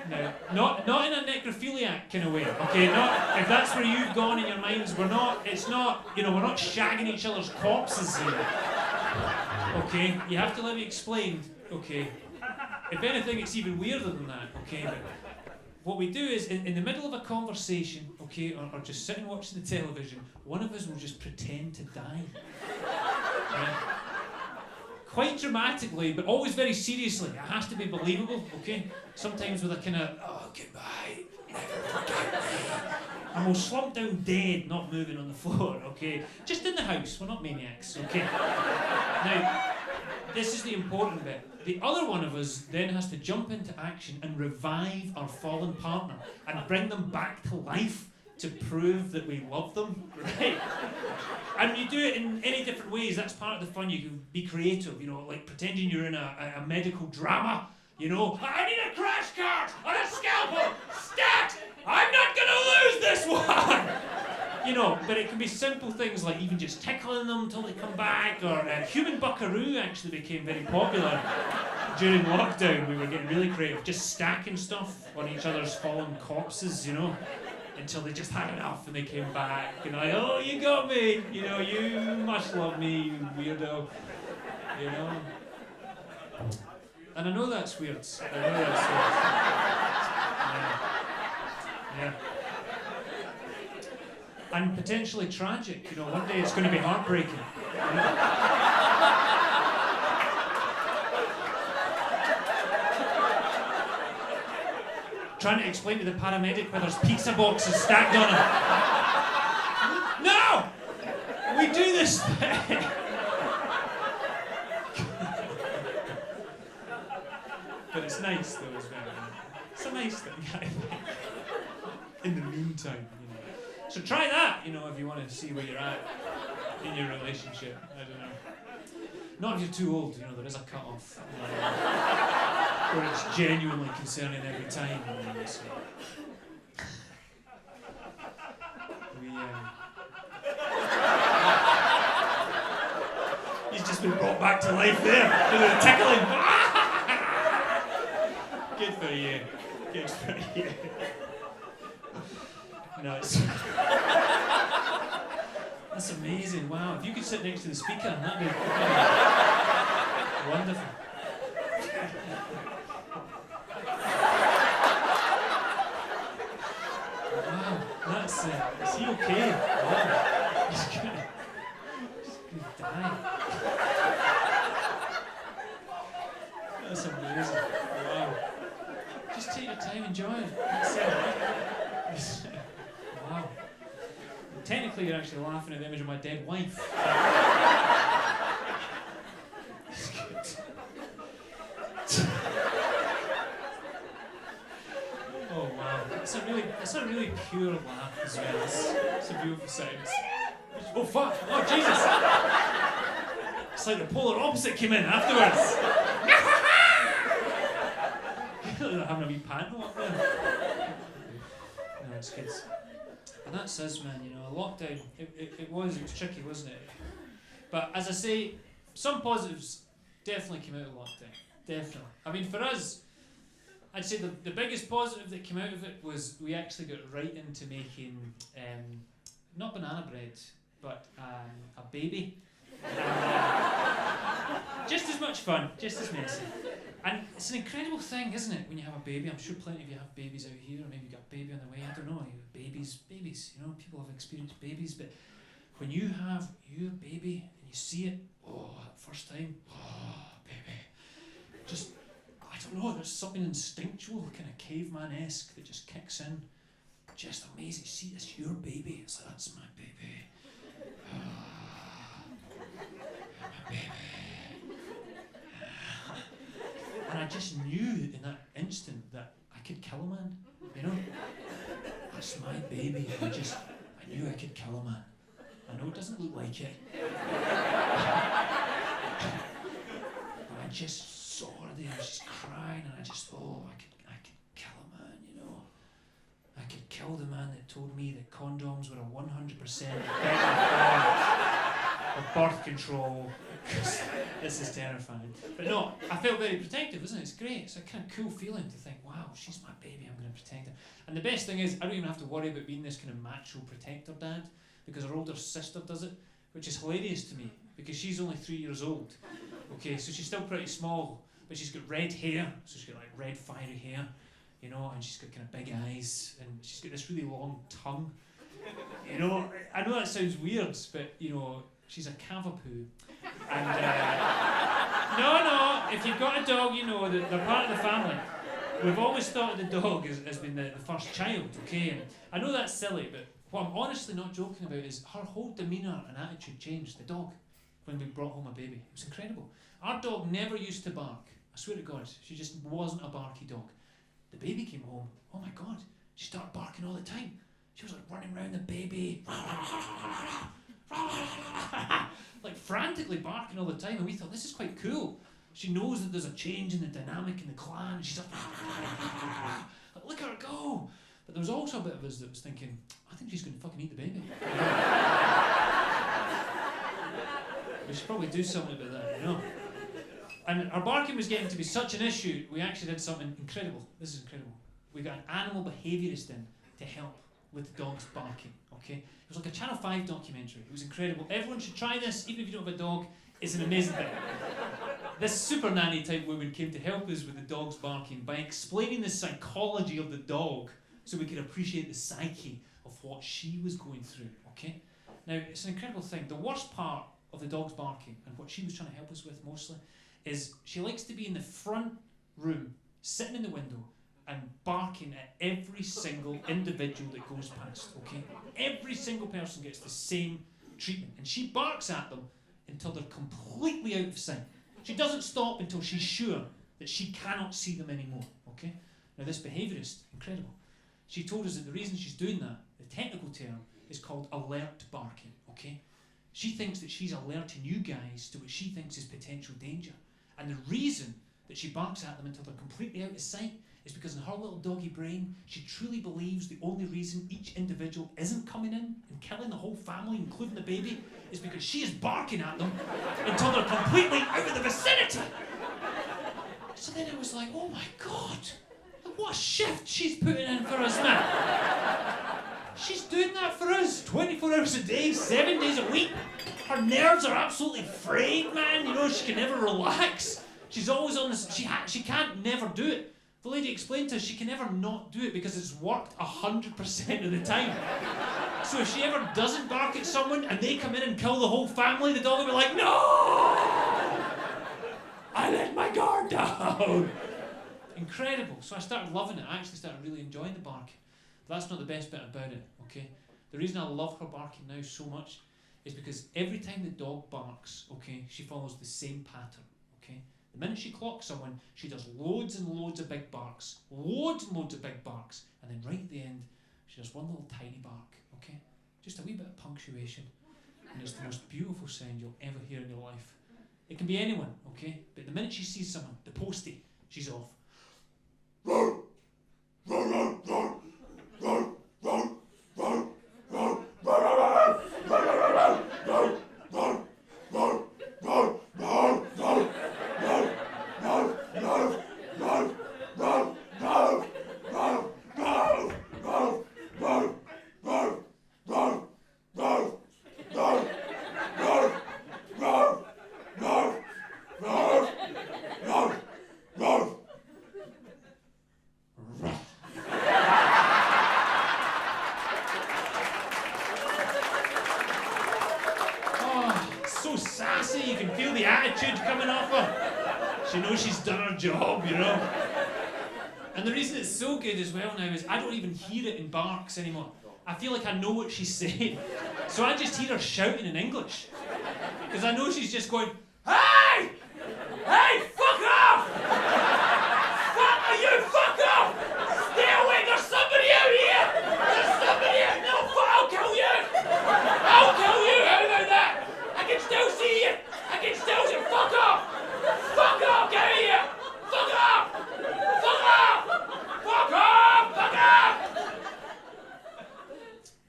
Now, not in a necrophiliac kind of way, okay? Not if that's where you've gone in your minds. We're not shagging each other's corpses here. Okay? You have to let me explain, okay? If anything, it's even weirder than that, okay? But what we do is, in the middle of a conversation, okay, or just sitting watching the television, one of us will just pretend to die. Right? Quite dramatically, but always very seriously. It has to be believable, okay? Sometimes with a kind of, oh, goodbye, never forget me. And we'll slump down dead, not moving on the floor, okay? Just in the house, we're not maniacs, okay? Now, this is the important bit. The other one of us then has to jump into action and revive our fallen partner and bring them back to life to prove that we love them, right? And you do it in any different ways. That's part of the fun. You can be creative, you know, like pretending you're in a medical drama, you know. I need a crash cart on a scalpel! Stat! I'm not gonna lose this one! You know, but it can be simple things like even just tickling them till they come back, or human buckaroo actually became very popular during lockdown. We were getting really creative, just stacking stuff on each other's fallen corpses, you know, until they just had enough and they came back. And like, oh, you got me, you know, you must love me, you weirdo, you know. And I know that's weird. I know that's weird. Yeah. And potentially tragic, you know, one day it's going to be heartbreaking. You know? Trying to explain to the paramedic why there's pizza boxes stacked on him. No! We do this thing! But it's nice though as well. It's a nice thing, I think. In the meantime, you know. So try that, you know, if you want to see where you're at in your relationship. I don't know. Not if you're too old, you know, there is a cut-off. Where it's genuinely concerning every time. You know, so. He's just been brought back to life there. With a tickling. Good for you. Good for you. No, it's... That's amazing. Wow. If you could sit next to the speaker, that'd be wonderful. Wow. That's is he okay? Wow. He's gonna die. That's amazing. Wow. Just take your time, enjoy it. That's it. Wow. Technically, you're actually laughing at the image of my dead wife. Oh wow, it's a really pure laugh as well. It's a beautiful sound. Oh fuck! Oh Jesus! It's like the polar opposite came in afterwards. Having a wee panto up there. No, it's good. And that's us, man, you know, a lockdown, it was tricky, wasn't it? But as I say, some positives definitely came out of lockdown. Definitely. I mean, for us, I'd say the biggest positive that came out of it was we actually got right into making, not banana bread, but a baby. Just as much fun, just as messy. And it's an incredible thing, isn't it, when you have a baby? I'm sure plenty of you have babies out here, or maybe you got a baby on the way, I don't know. Babies, you know, people have experienced babies, but when you have your baby and you see it, oh, that first time, oh, baby, just, I don't know, there's something instinctual, kind of caveman-esque that just kicks in. Just amazing. See, it's your baby. It's like, that's my baby. My baby. And I just knew in that instant that I could kill a man, you know? That's my baby. I knew I could kill a man. I know it doesn't look like it. But I just saw her there, she's crying, and I just, oh, I could kill a man, you know? I could kill the man that told me that condoms were a 100% of birth control. This is terrifying. But no, I felt very protective, isn't it? It's great. It's a kind of cool feeling to think, wow, she's my baby, I'm going to protect her. And the best thing is, I don't even have to worry about being this kind of macho protector dad, because her older sister does it, which is hilarious to me, because she's only 3 years old. Okay, so she's still pretty small, but she's got red hair, so she's got like red fiery hair. you know, and she's got kind of big eyes, and she's got this really long tongue. You know, I know that sounds weird, but you know, she's a cavapoo. And no, if you've got a dog, you know that they're part of the family. We've always thought of the dog as being the first child, okay? And I know that's silly, but what I'm honestly not joking about is her whole demeanour and attitude changed, the dog, when we brought home a baby. It was incredible. Our dog never used to bark. I swear to God, she just wasn't a barky dog. The baby came home, oh my God, she started barking all the time. She was like running around the baby, like frantically barking all the time, and we thought, this is quite cool. She knows that there's a change in the dynamic in the clan, and she's like, look at her go. But there was also a bit of us that was thinking, I think she's going to fucking eat the baby. We should probably do something about that, you know. And our barking was getting to be such an issue, we actually did something incredible. This is incredible. We got an animal behaviourist in to help with the dog's barking, okay? It was like a Channel 5 documentary. It was incredible. Everyone should try this, even if you don't have a dog. It's an amazing thing. This super nanny type woman came to help us with the dog's barking by explaining the psychology of the dog so we could appreciate the psyche of what she was going through, okay? Now, it's an incredible thing. The worst part of the dog's barking, and what she was trying to help us with mostly, is she likes to be in the front room, sitting in the window, and barking at every single individual that goes past, okay? Every single person gets the same treatment, and she barks at them until they're completely out of sight. She doesn't stop until she's sure that she cannot see them anymore, okay? Now this behaviourist, incredible. She told us that the reason she's doing that, the technical term, is called alert barking, okay? She thinks that she's alerting you guys to what she thinks is potential danger. And the reason that she barks at them until they're completely out of sight is because in her little doggy brain, she truly believes the only reason each individual isn't coming in and killing the whole family, including the baby, is because she is barking at them until they're completely out of the vicinity. So then it was like, oh my God, what a shift she's putting in for us now. She's doing that for us 24 hours a day, 7 days a week. Her nerves are absolutely frayed, man. You know, she can never relax. She's always on this. She can't never do it. The lady explained to us she can never not do it because it's worked 100% of the time. So if she ever doesn't bark at someone and they come in and kill the whole family, the dog will be like, no! I let my guard down. Incredible. So I started loving it. I actually started really enjoying the barking. But that's not the best bit about it, okay? The reason I love her barking now so much is because every time the dog barks, okay, she follows the same pattern, okay? The minute she clocks someone, she does loads and loads of big barks. Loads and loads of big barks. And then right at the end, she does one little tiny bark, okay? Just a wee bit of punctuation. And it's the most beautiful sound you'll ever hear in your life. It can be anyone, okay? But the minute she sees someone, the postie, she's off. You can feel the attitude coming off her. She knows she's done her job, you know. And the reason it's so good as well now is I don't even hear it in barks anymore. I feel like I know what she's saying. So I just hear her shouting in English. Because I know she's just going, hey! Hey, fuck off! Fuck you, fuck off! Stay away, there's somebody out here! There's somebody out! No, I'll kill you! I'll kill you! How about that? I can still see you! I can still see you! Fuck off! Fuck off! Get out of here! Fuck off! Fuck off! Fuck off! Fuck off!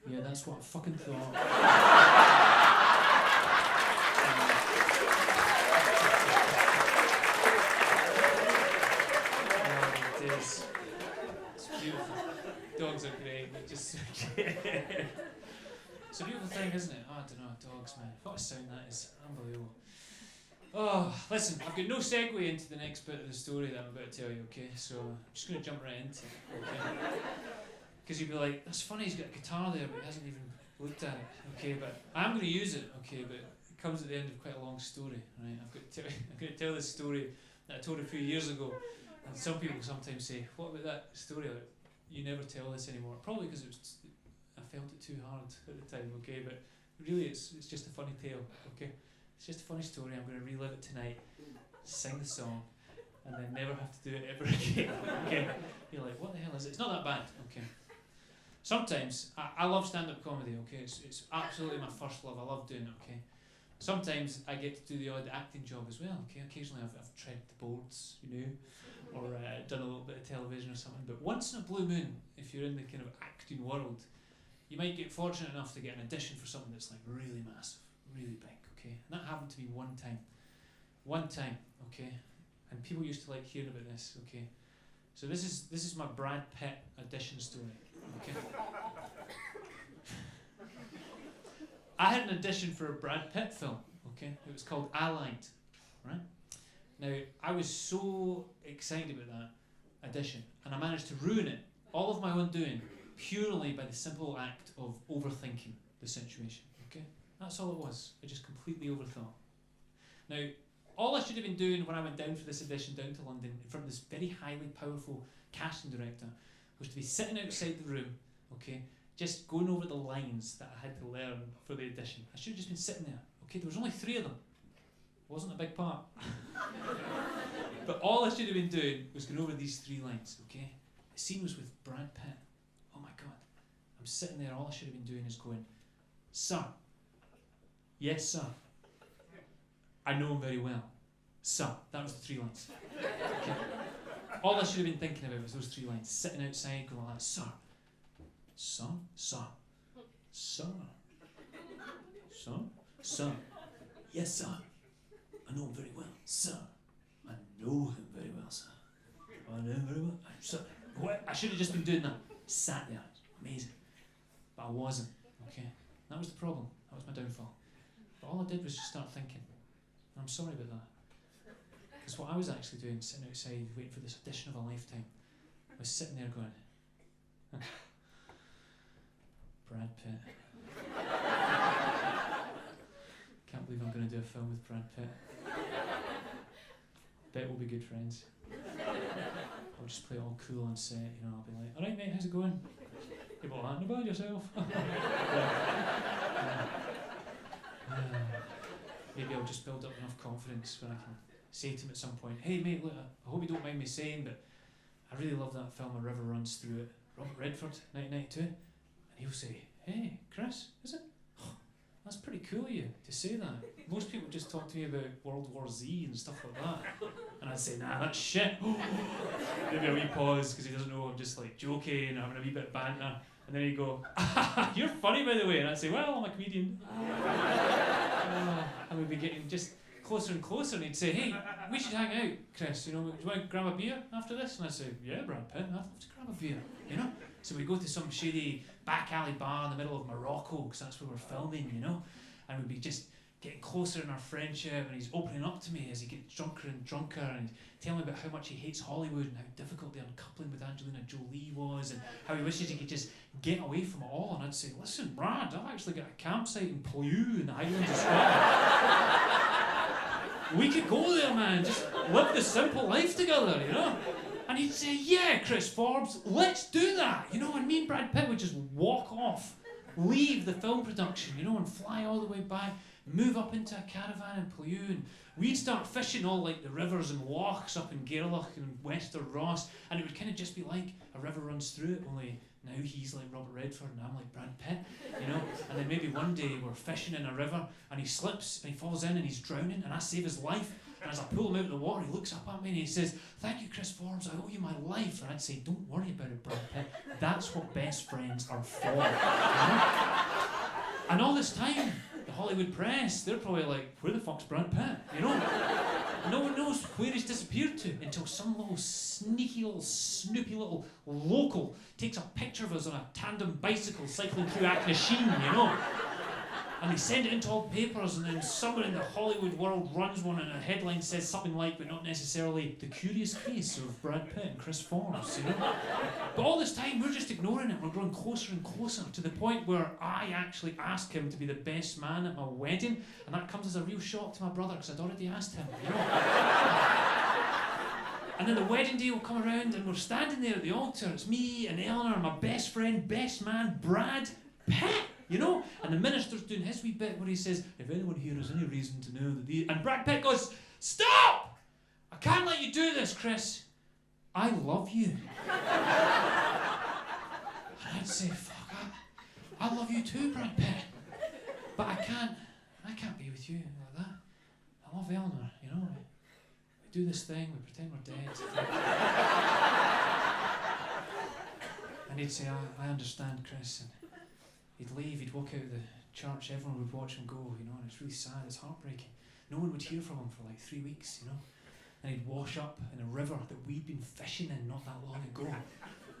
Yeah, that's what I fucking thought. Oh, it is. It's beautiful. Dogs are great. They're just so great. It's a beautiful thing, isn't it? Oh, I don't know, dogs, man. What a sound that is. Unbelievable. Oh, listen, I've got no segue into the next bit of the story that I'm about to tell you, okay? So I'm just going to jump right into it, okay? Because you'll be like, that's funny, he's got a guitar there, but he hasn't even looked at it, okay? But I'm going to use it, okay? But it comes at the end of quite a long story, right? I'm going to tell this story that I told a few years ago, and some people sometimes say, what about that story? Like, you never tell this anymore. Probably because I felt it too hard at the time, okay? But really, it's just a funny tale, okay? It's just a funny story. I'm going to relive it tonight, sing the song, and then never have to do it ever again. Okay? You're like, what the hell is it? It's not that bad. Okay. Sometimes I love stand-up comedy. Okay, it's absolutely my first love. I love doing it. Okay. Sometimes I get to do the odd acting job as well. Okay. Occasionally I've tread the boards, you know, or done a little bit of television or something. But once in a blue moon, if you're in the kind of acting world, you might get fortunate enough to get an audition for something that's like really massive, really big. Okay, and that happened to me one time, okay, and people used to like hearing about this, okay, so this is my Brad Pitt audition story, okay. I had an audition for a Brad Pitt film, okay, it was called Eliott, right. Now I was so excited about that audition, and I managed to ruin it, all of my own doing, purely by the simple act of overthinking the situation, okay. That's all it was. I just completely overthought. Now, all I should have been doing when I went down for this audition down to London in front of this very highly powerful casting director was to be sitting outside the room, okay, just going over the lines that I had to learn for the audition. I should have just been sitting there, okay. There was only 3 of them. It wasn't a big part. But all I should have been doing was going over these 3 lines, okay. The scene was with Brad Pitt. Oh my God. I'm sitting there, all I should have been doing is going, sir. Yes, sir. I know him very well. Sir. That was the 3 lines. Okay. All I should have been thinking about was those 3 lines. Sitting outside going like that. Sir. Sir. Sir. Sir. Sir. Sir. Yes, sir. I know him very well. Sir. I know him very well, sir. I know him very well. Sir. What? I should have just been doing that. Sat there. Amazing. But I wasn't. Okay. That was the problem. That was my downfall. But all I did was just start thinking. And I'm sorry about that. Because what I was actually doing, sitting outside, waiting for this audition of a lifetime, was sitting there going, Brad Pitt. Can't believe I'm going to do a film with Brad Pitt. Bet we'll be good friends. I'll just play it all cool on set, you know, I'll be like, alright mate, how's it going? You're like, not bad yourself. Maybe I'll just build up enough confidence when I can say to him at some point, hey mate, look, I hope you don't mind me saying, but I really love that film A River Runs Through It, Robert Redford, 1992. And he'll say, hey, Chris, is it? Oh, that's pretty cool of you to say that. Most people just talk to me about World War Z and stuff like that. And I'd say, nah, that's shit. Maybe a wee pause because he doesn't know I'm just like joking or having a wee bit of banter. And then he'd go, you're funny by the way. And I'd say, well, I'm a comedian. And we'd be getting just closer and closer. And he'd say, hey, we should hang out, Chris. You know, do you want to grab a beer after this? And I'd say, yeah, Brad Pitt, I'd love to grab a beer. You know? So we'd go to some shady back alley bar in the middle of Morocco because that's where we're filming, you know? And we'd be just getting closer in our friendship, and he's opening up to me as he gets drunker and drunker, and he's telling me about how much he hates Hollywood and how difficult the uncoupling with Angelina Jolie was, and how he wishes he could just get away from it all. And I'd say, listen, Brad, I've actually got a campsite in Pellew in the Highlands of Scotland. We could go there, man, just live the simple life together, you know? And he'd say, yeah, Chris Forbes, let's do that, you know? And me and Brad Pitt would just walk off, leave the film production, you know, and fly all the way back, move up into a caravan in Pellew, and we'd start fishing all like the rivers and lochs up in Gairloch and Wester Ross, and it would kind of just be like A River Runs Through It, only now he's like Robert Redford and I'm like Brad Pitt, you know. And then maybe one day we're fishing in a river and he slips and he falls in and he's drowning, and I save his life, and as I pull him out of the water he looks up at me and he says, thank you Chris Forbes, I owe you my life. And I'd say, don't worry about it, Brad Pitt, that's what best friends are for, you know? And all this time the Hollywood press, they're probably like, where the fuck's Brad Pitt, you know? No one knows where he's disappeared to until some little sneaky little snoopy little local takes a picture of us on a tandem bicycle cycling through Aknasheen, you know? And they send it into all the papers, and then someone in the Hollywood world runs one, and a headline says something like, but not necessarily, the curious case of Brad Pitt and Chris Forbes, you know? But all this time, we're just ignoring it. We're growing closer and closer to the point where I actually asked him to be the best man at my wedding, and that comes as a real shock to my brother, because I'd already asked him, you know? And then the wedding day will come around, and we're standing there at the altar. It's me and Eleanor and my best friend, best man, Brad Pitt. You know? And the minister's doing his wee bit where he says, if anyone here has any reason to know that the... And Brad Pitt goes, stop! I can't let you do this, Chris. I love you. And I'd say, fuck, I love you too, Brad Pitt. But I can't be with you like that. I love Eleanor, you know? We do this thing, we pretend we're dead. And he'd say, I understand, Chris. And he'd leave, he'd walk out of the church, everyone would watch him go, you know, and it's really sad, it's heartbreaking. No one would hear from him for like 3 weeks, you know. And he'd wash up in a river that we'd been fishing in not that long ago.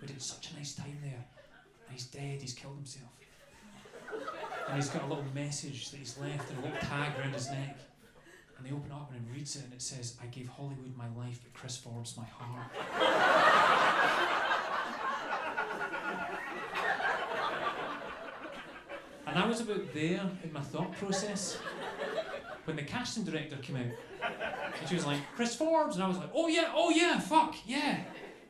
We did such a nice time there. And he's dead, he's killed himself. And he's got a little message that he's left and a little tag around his neck. And they open it up and he reads it and it says, I gave Hollywood my life, but Chris Forbes my heart. And I was about there in my thought process when the casting director came out. And she was like, Chris Forbes? And I was like, oh yeah, fuck, yeah.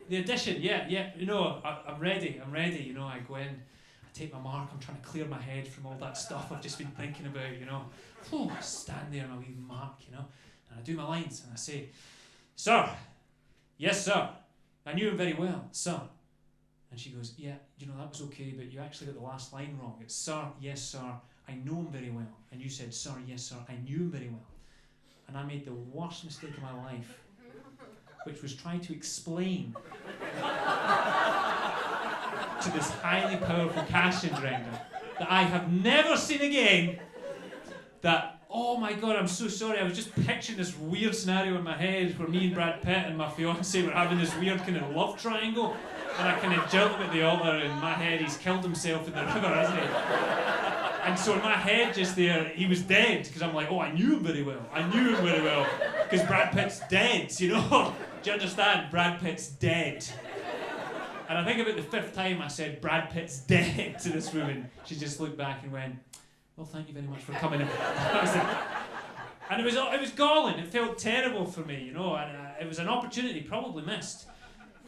The audition, yeah, you know, I'm ready, you know, I go in, I take my mark, I'm trying to clear my head from all that stuff I've just been thinking about, you know. I stand there and I wee mark, you know, and I do my lines and I say, sir, yes sir, I knew him very well, sir. And she goes, yeah, you know, that was okay, but you actually got the last line wrong. It's, sir, yes, sir, I know him very well. And you said, sir, yes, sir, I knew him very well. And I made the worst mistake of my life, which was trying to explain to this highly powerful casting director that I have never seen again that, oh my God, I'm so sorry, I was just picturing this weird scenario in my head where me and Brad Pitt and my fiancée were having this weird kind of love triangle. And I kind of jumped him at the altar, and in my head, he's killed himself in the river, hasn't he? And so in my head just there, he was dead, because I'm like, oh, I knew him very well. Because Brad Pitt's dead, you know? Do you understand? Brad Pitt's dead. And I think about the 5th time I said, Brad Pitt's dead to this woman, she just looked back and went, well, thank you very much for coming in. And it was galling, it felt terrible for me, you know, and it was an opportunity probably missed,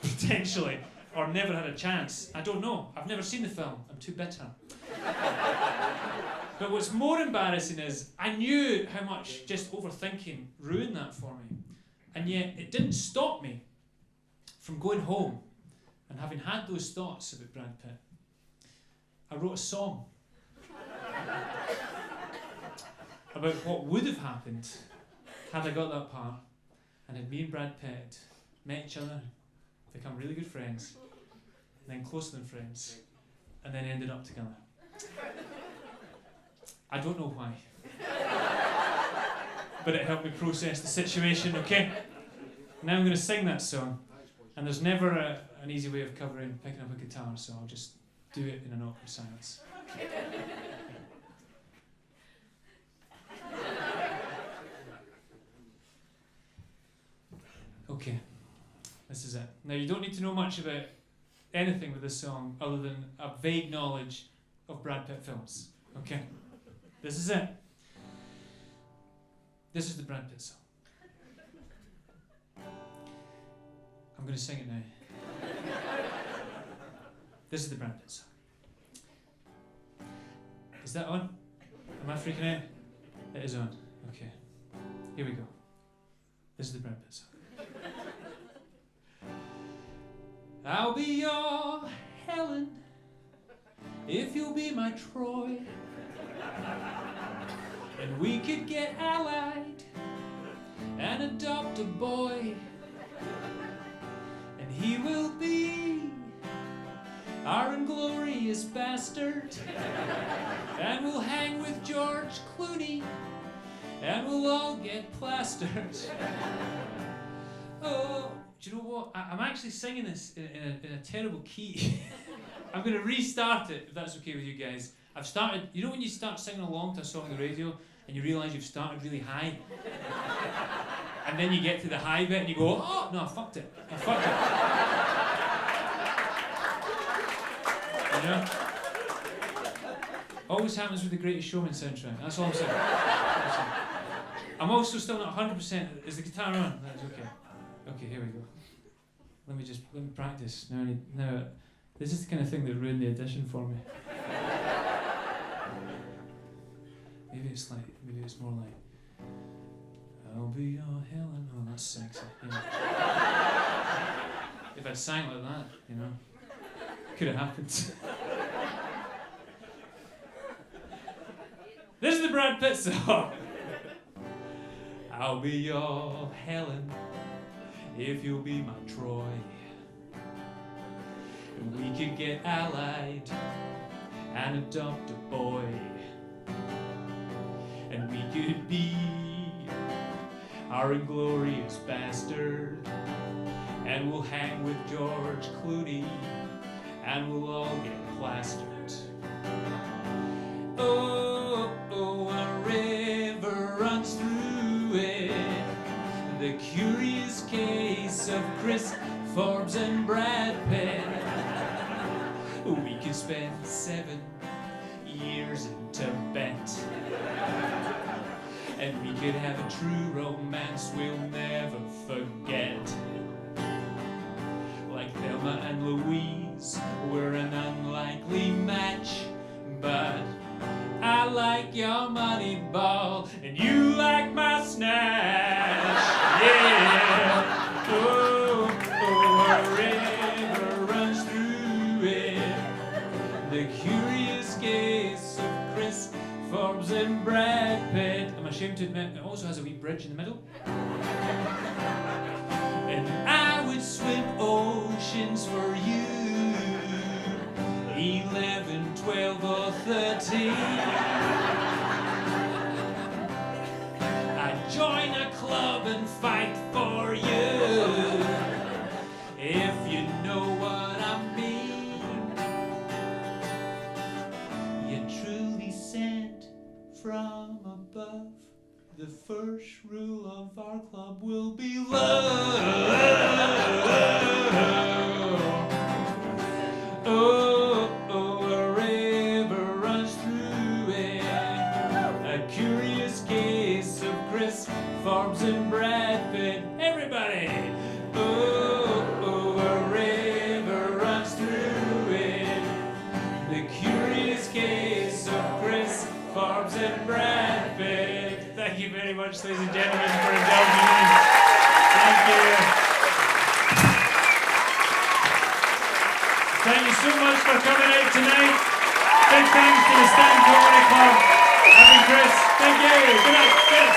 potentially. Or never had a chance. I don't know. I've never seen the film. I'm too bitter. But what's more embarrassing is I knew how much just overthinking ruined that for me. And yet it didn't stop me from going home and having had those thoughts about Brad Pitt. I wrote a song about what would have happened had I got that part and had me and Brad Pitt met each other, become really good friends, and then closer than friends, and then ended up together. I don't know why. But it helped me process the situation, okay? Now I'm going to sing that song, and there's never an easy way of picking up a guitar, so I'll just do it in an awkward silence. Okay. This is it. Now, you don't need to know much about anything with this song other than a vague knowledge of Brad Pitt films. Okay? This is it. This is the Brad Pitt song. I'm going to sing it now. This is the Brad Pitt song. Is that on? Am I freaking out? It is on. Okay. Here we go. This is the Brad Pitt song. I'll be your Helen if you'll be my Troy, and we could get allied and adopt a boy, and he will be our inglorious bastard, and we'll hang with George Clooney, and we'll all get plastered. Oh, do you know what? I'm actually singing this in a terrible key. I'm going to restart it, if that's okay with you guys. I've started, you know when you start singing along to a song on the radio and you realise you've started really high? And then you get to the high bit and you go, oh, no, I fucked it. You know? Always happens with the Greatest Showman soundtrack. That's all I'm saying. I'm also still not 100%. Is the guitar on? That's okay. Okay, here we go. Let me practice. Now, this is the kind of thing that ruined the audition for me. Maybe it's more like, I'll be your Helen. Oh, that's sexy. Yeah. If I'd sang like that, you know, could have happened. This is the Brad Pitt song. I'll be your Helen if you'll be my Troy. And we could get allied and adopt a boy. And we could be our inglorious bastard. And we'll hang with George Clooney and we'll all get plastered. Oh, a river runs through it. The curious case of Chris, Forbes and Brad Pitt. We could spend 7 years in Tibet. And we could have a true romance we'll never forget. Like Thelma and Louise, we're an unlikely match. But I like your money ball, and you like my snatch. Yeah. Oh, a river runs through it. The curious case of Chris, Forbes and Brad Pitt. I'm ashamed to admit it also has a wee bridge in the middle. And I would swim oceans for you. 11, 12 or 13. I'd join a club and fight for you. If you know what I mean. You're truly sent from above. The first rule of our club will be love. Oh, a river runs through it. A curious case of Chris, Forbes and Brad Pitt. Everybody! Oh, a river runs through it. The curious case of Chris, Forbes and Brad Pitt. Thank you very much, ladies and gentlemen, for indulging me. Thank you. Thank you so much for coming out tonight. Big thanks to the Stand Comedy Club. I've been Chris. Thank you. Good night. Chris.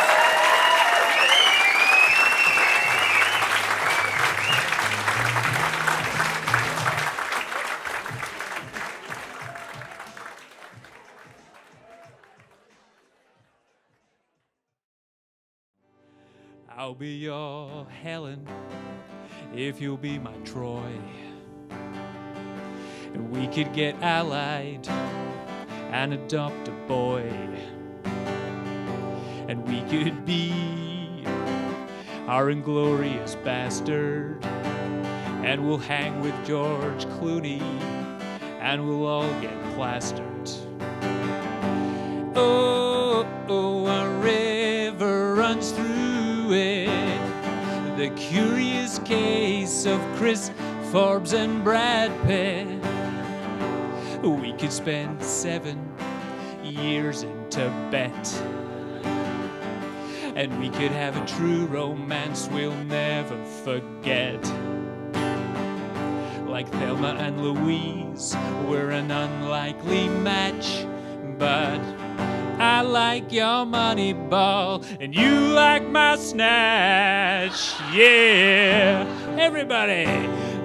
I'll be your Helen if you'll be my Troy. And we could get allied and adopt a boy. And we could be our inglorious bastard. And we'll hang with George Clooney and we'll all get plastered. Oh, a river runs through it. The curious case of Chris, Forbes and Brad Pitt. We could spend 7 years in Tibet. And we could have a true romance we'll never forget. Like Thelma and Louise, we're an unlikely match. But I like your money ball, and you like my snatch. Yeah, everybody.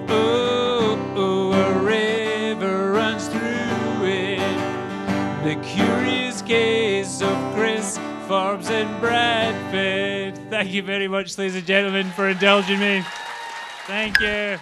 Oh, a river runs through it. The curious case of Chris, Forbes and Brad Pitt. Thank you very much, ladies and gentlemen, for indulging me. Thank you.